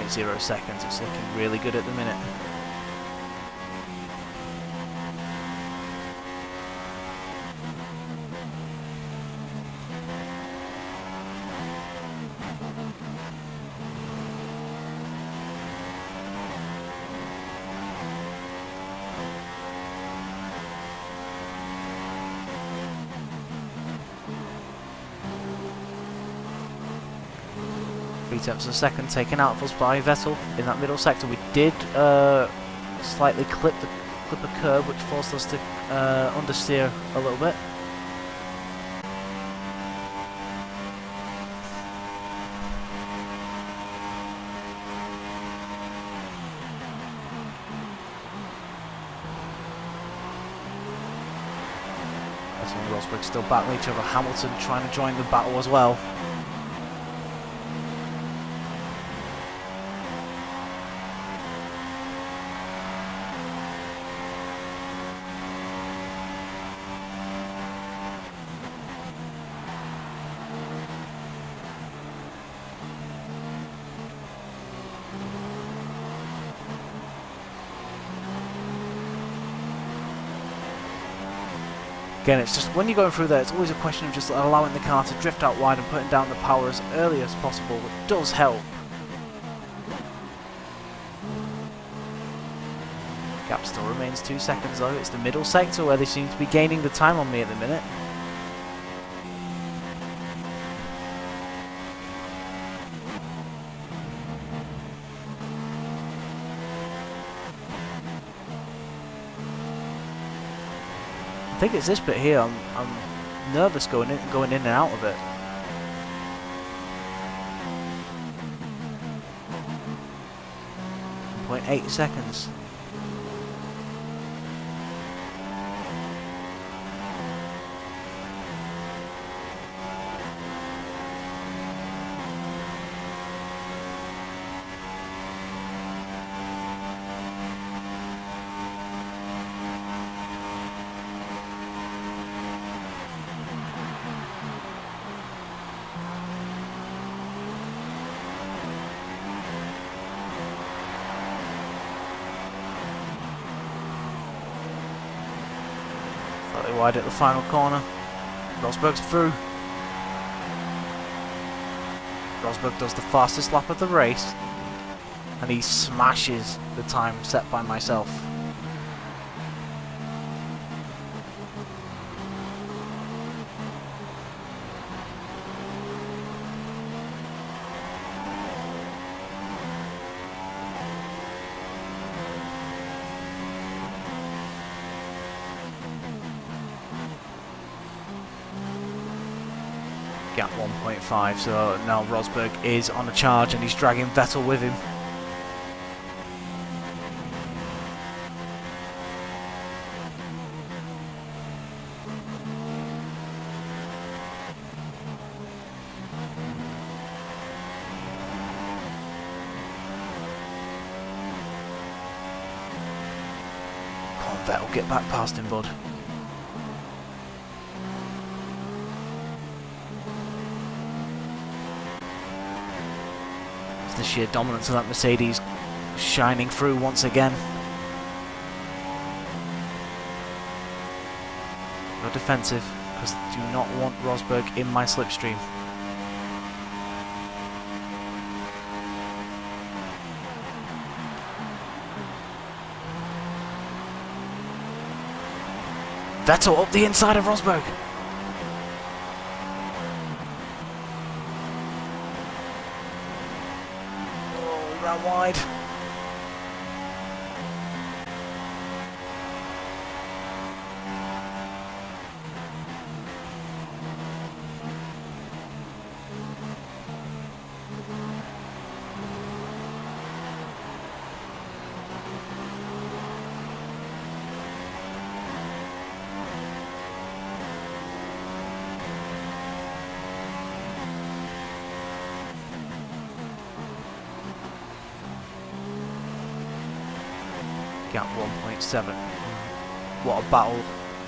.0 seconds, it's looking really good at the minute. Tenths of a second taken out of us by Vettel in that middle sector. We did slightly clip a curb, which forced us to understeer a little bit. Vettel and Rosberg still battling each other. Hamilton trying to join the battle as well. Again, it's just when you're going through there, it's always a question of just allowing the car to drift out wide and putting down the power as early as possible. It does help. Gap still remains 2 seconds though. It's the middle sector where they seem to be gaining the time on me at the minute. I think it's this bit here. I'm nervous going in and out of it. .8 seconds. Slightly wide at the final corner. Rosberg's through. Rosberg does the fastest lap of the race, and he smashes the time set by myself. Gap 1.5, so now Rosberg is on a charge and he's dragging Vettel with him. Come on Vettel, get back past him, bud. the sheer dominance of that Mercedes shining through once again. Go defensive, because I do not want Rosberg in my slipstream. Vettel up the inside of Rosberg. Oh, ran wide. Gap 1.7. What a battle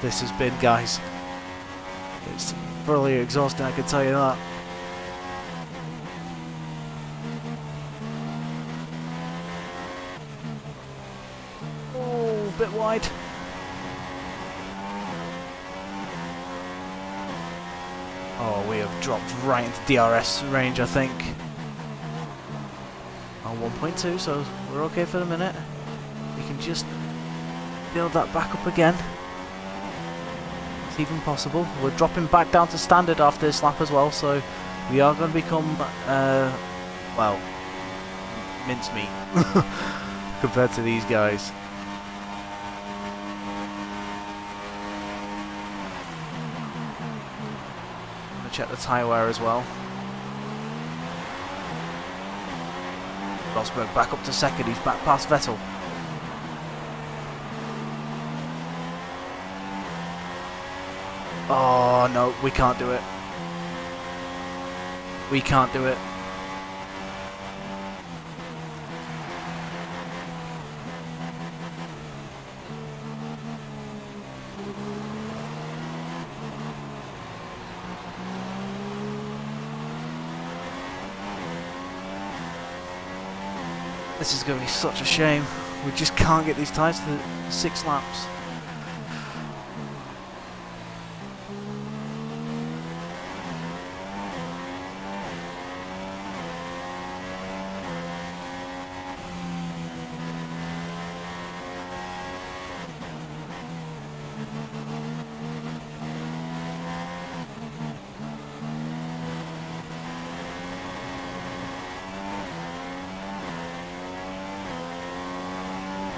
this has been, guys. It's thoroughly exhausting, I can tell you that. Oh, a bit wide. Oh, we have dropped right into DRS range, I think. On 1.2, so we're okay for the minute. We can just build that back up again. It's even possible. We're dropping back down to standard after this lap as well, so we are going to become, well, mincemeat compared to these guys. I'm going to check the tyre wear as well. Rosberg back up to second, he's back past Vettel. Oh no, we can't do it. We can't do it. This is going to be such a shame. We just can't get these tyres to 6 laps.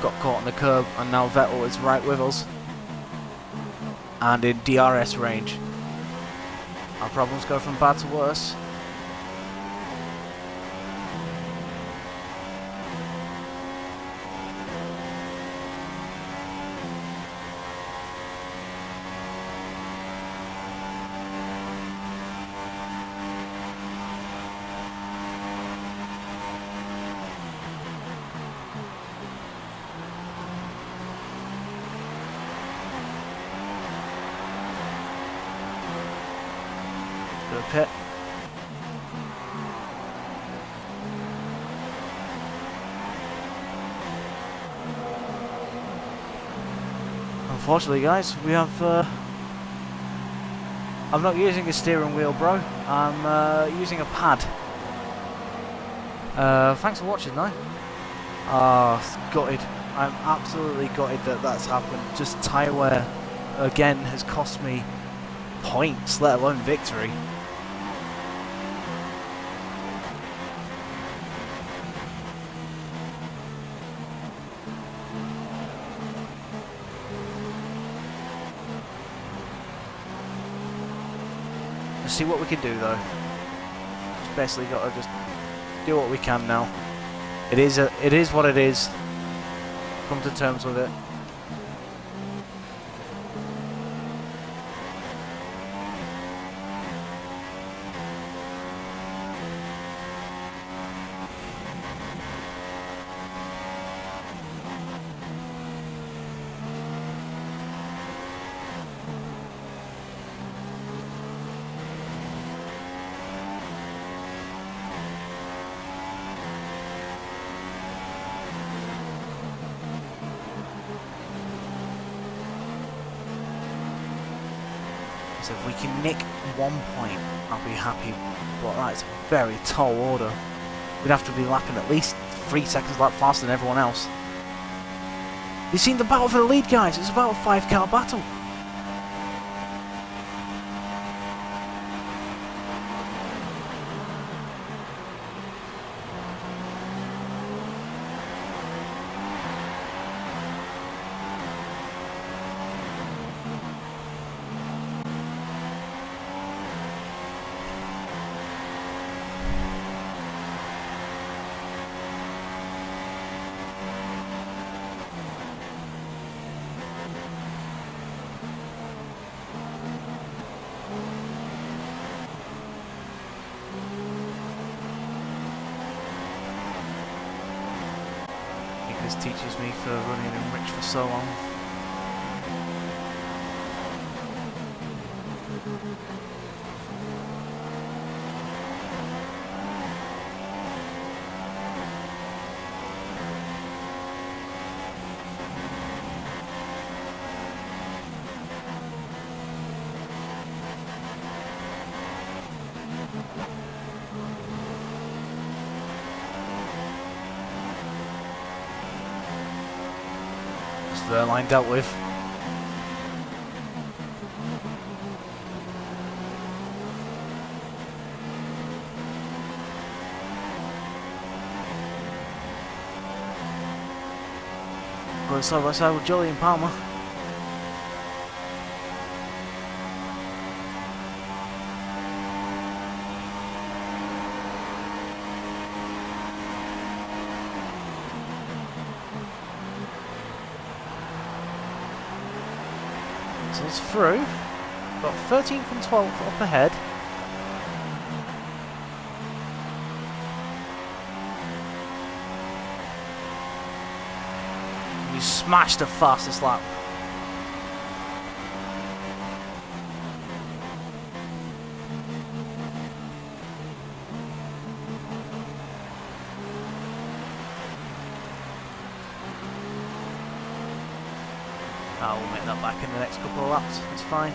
Got caught on the curb, and now Vettel is right with us and in DRS range. Our problems go from bad to worse. Pit. Unfortunately, guys, we have. I'm not using a steering wheel, bro. I'm using a pad. Thanks for watching, though. Gutted. I'm absolutely gutted that that's happened. Just tyre wear again has cost me points, let alone victory. See what we can do though. Just basically got to just do what we can now. It is what it is. Come to terms with it. So if we can nick 1 point, I'll be happy. But that's a very tall order. We'd have to be lapping at least 3 seconds lap faster than everyone else. You've seen the battle for the lead, guys. It's about a 5-car battle. This teaches me for running in Rich for so long. The line dealt with. Going side by side with Jolyon Palmer. So it's through. Got 13th and 12th up ahead. We smashed the fastest lap. We'll make that back in the next couple of laps, it's fine.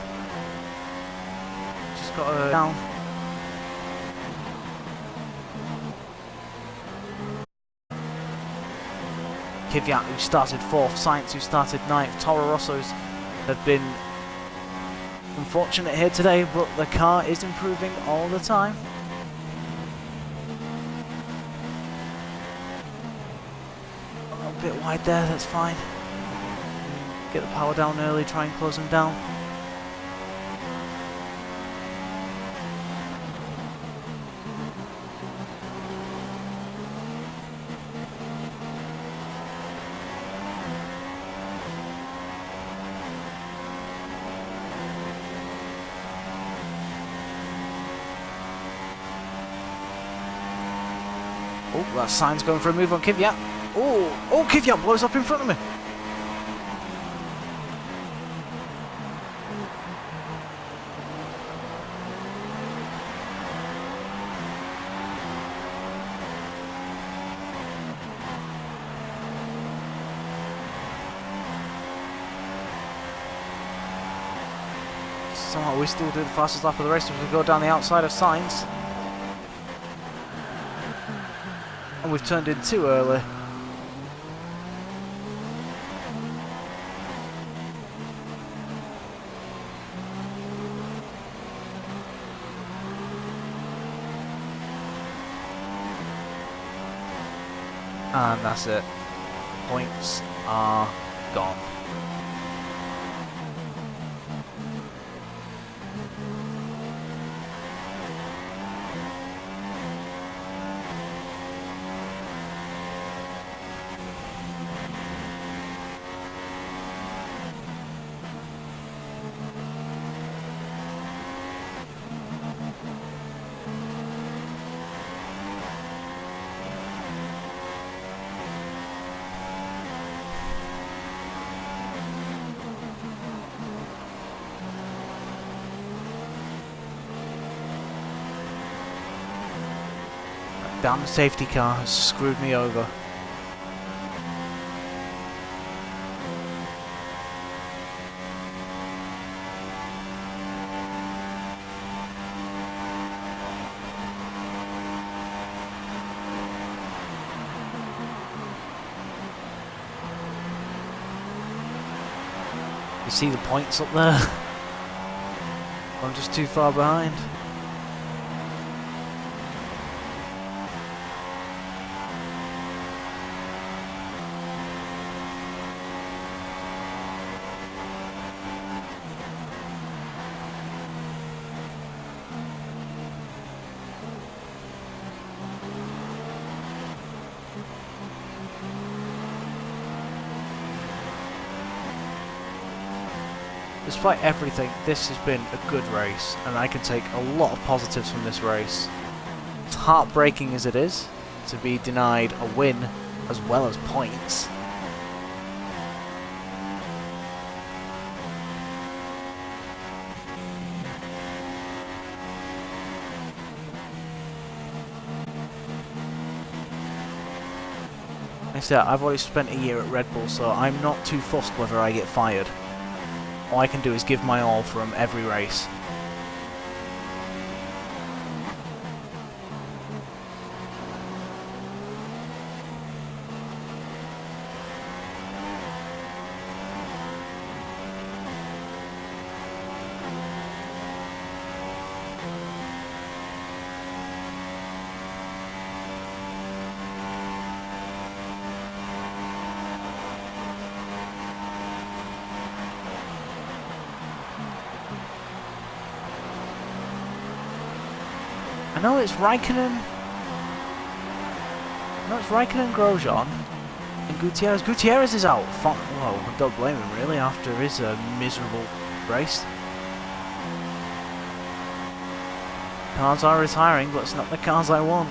Just got to down. Kvyat, who started 4th, Sainz, who started 9th, Toro Rossos have been unfortunate here today, but the car is improving all the time. A little bit wide there, that's fine. Get the power down early, try and close them down. Oh, that sign's going for a move on Kvyat. Oh, Kvyat blows up in front of me. Somehow we still do the fastest lap of the race as we go down the outside of Sainz. And we've turned in too early. And that's it. Points are gone. Damn safety car has screwed me over. You see the points up there? I'm just too far behind. Despite everything, this has been a good race, and I can take a lot of positives from this race. As heartbreaking as it is, to be denied a win as well as points. Like I said, I've already spent a year at Red Bull, so I'm not too fussed whether I get fired. All I can do is give my all from every race. I know it's Raikkonen. Grosjean, and Gutierrez. Gutierrez is out. Well, I don't blame him really after his miserable race. Cars are retiring, but it's not the cars I want.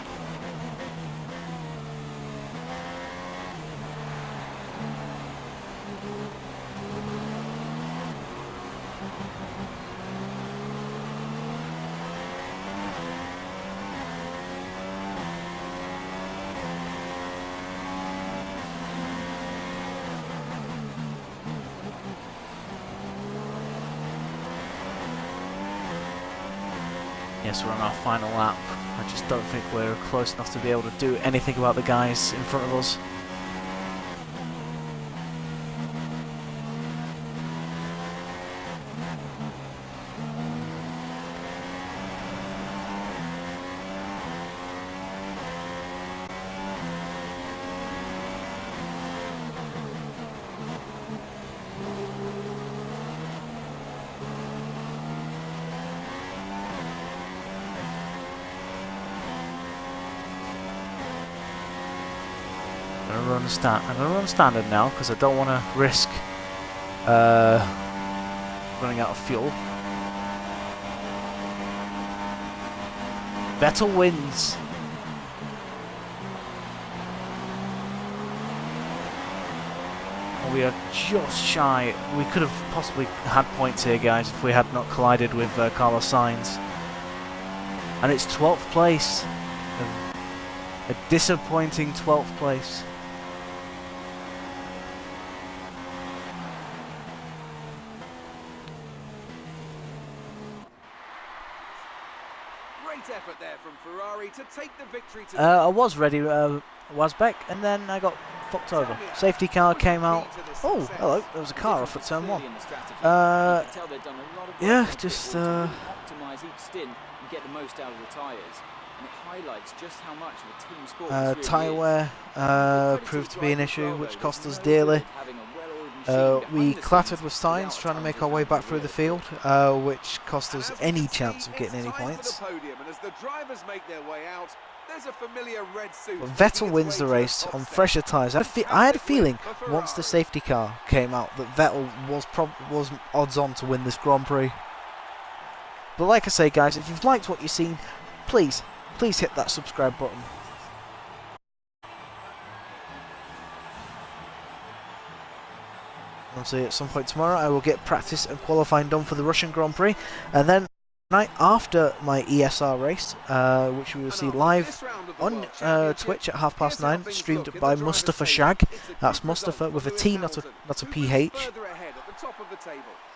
Yes, we're on our final lap. I just don't think we're close enough to be able to do anything about the guys in front of us. I'm going to run standard now because I don't want to risk running out of fuel. Vettel wins. We are just shy. We could have possibly had points here, guys, if we had not collided with Carlos Sainz. And it's 12th place. A disappointing 12th place. Great effort there from Ferrari to take the victory to I was ready, Wasbeck, and then I got fucked over. Safety car came out. Oh, hello, there was a car off at turn 1. Yeah, just optimize each stint and get the most out of the tyres. And it highlights just how much of a team sport this really tyre is. wear proved to be an issue, which cost us dearly. We clattered with Sainz trying to make our way back through the field, which cost us any chance of getting any points. But Vettel wins the race on fresher tyres. I had a feeling once the safety car came out that Vettel was odds on to win this Grand Prix. But like I say, guys, if you've liked what you've seen, please hit that subscribe button. Obviously, at some point tomorrow, I will get practice and qualifying done for the Russian Grand Prix, and then night after my ESR race, which we will see live on Twitch at 9:30, streamed by Mustafa Shag. That's Mustafa with a T, not a PH.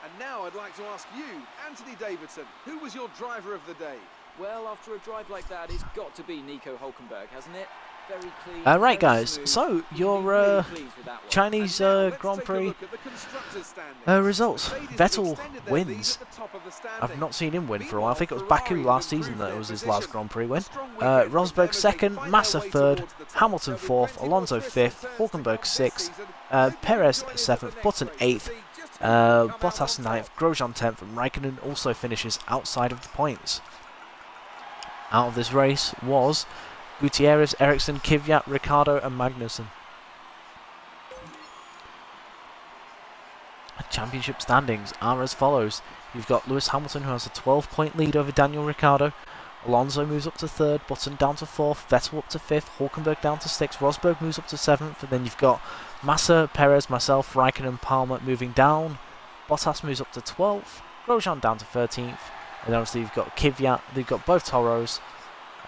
And now I'd like to ask you, Anthony Davidson, who was your driver of the day? Well, after a drive like that, it's got to be Nico Hülkenberg, hasn't it? Very clean, Right, very guys. smooth. So You can be your really pleased with that one. Chinese And now let's Grand take a Prix look at the constructors' standings. results. Mercedes have Vettel extended their lead wins. at the top of the I've standing. not seen him win for a while. I Meanwhile, think it was Baku Ferrari last have season that improved was their his last position. Grand Prix A win. strong weekend for Rosberg them as they second, find Massa their way third, towards the top. Hamilton There'll be fourth, plenty more Alonso twists and fifth, turns to Hulkenberg come this sixth, season. Hope you Perez enjoy us seventh, for the Button next week to eighth, see just who can come out Bottas on ninth, top. Grosjean 10th, and Raikkonen also finishes outside of the points. Out of this race was Gutierrez, Ericsson, Kvyat, Ricciardo, and Magnussen. Championship standings are as follows. You've got Lewis Hamilton, who has a 12-point lead over Daniel Ricciardo. Alonso moves up to 3rd, Button down to 4th, Vettel up to 5th, Hulkenberg down to 6th, Rosberg moves up to 7th, and then you've got Massa, Perez, myself, Raikkonen, Palmer moving down. Bottas moves up to 12th, Grosjean down to 13th, and obviously you've got Kvyat, they've got both Toros,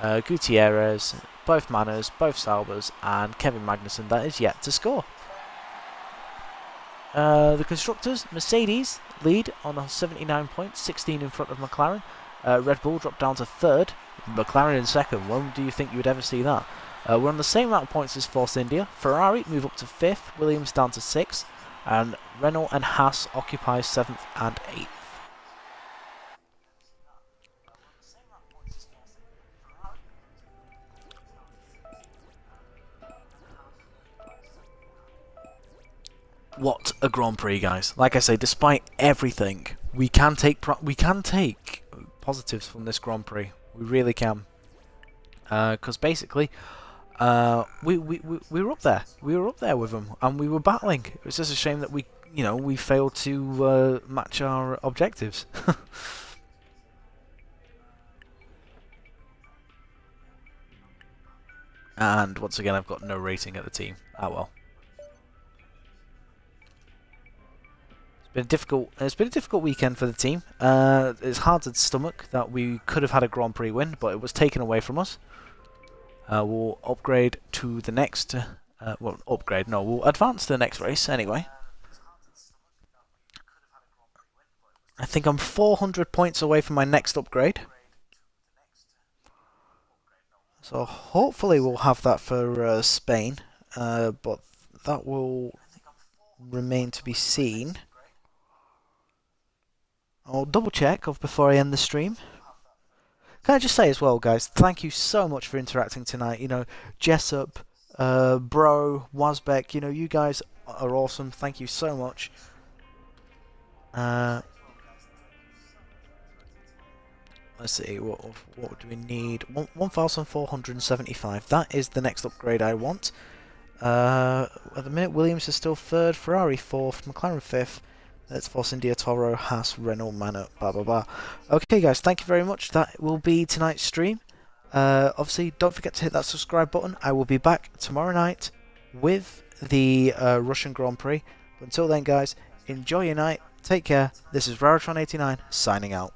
Gutierrez, both Manners, both Saubers, and Kevin Magnussen that is yet to score. The constructors, Mercedes lead on 79 points, 16 in front of McLaren. Red Bull dropped down to 3rd, McLaren in 2nd. When do you think you would ever see that? We're on the same amount of points as Force India. Ferrari move up to 5th, Williams down to 6th, and Renault and Haas occupy 7th and 8th. What a Grand Prix, guys! Like I say, despite everything, we can take positives from this Grand Prix. We really can, because basically, we were up there. We were up there with them, and we were battling. It was just a shame that we failed to match our objectives. And once again, I've got no rating at the team. Ah well. It's been a difficult weekend for the team. It's hard to stomach that we could have had a Grand Prix win, but it was taken away from us. We'll upgrade to the next. We'll advance to the next race anyway. I think I'm 400 points away from my next upgrade. So hopefully we'll have that for Spain, but that will remain to be seen. I'll double check before I end the stream. Can I just say as well, guys, thank you so much for interacting tonight. Jessup, Bro, Wazbek, you guys are awesome. Thank you so much. Let's see, what do we need? 1,475. That is the next upgrade I want. At the minute, Williams is still 3rd, Ferrari 4th, McLaren 5th. That's Force India, Toro, Haas, Renault, Manor, blah blah blah. Okay guys, thank you very much. That will be tonight's stream. Obviously, don't forget to hit that subscribe button. I will be back tomorrow night with the Russian Grand Prix. But until then guys, enjoy your night, take care. This is Raratron89 signing out.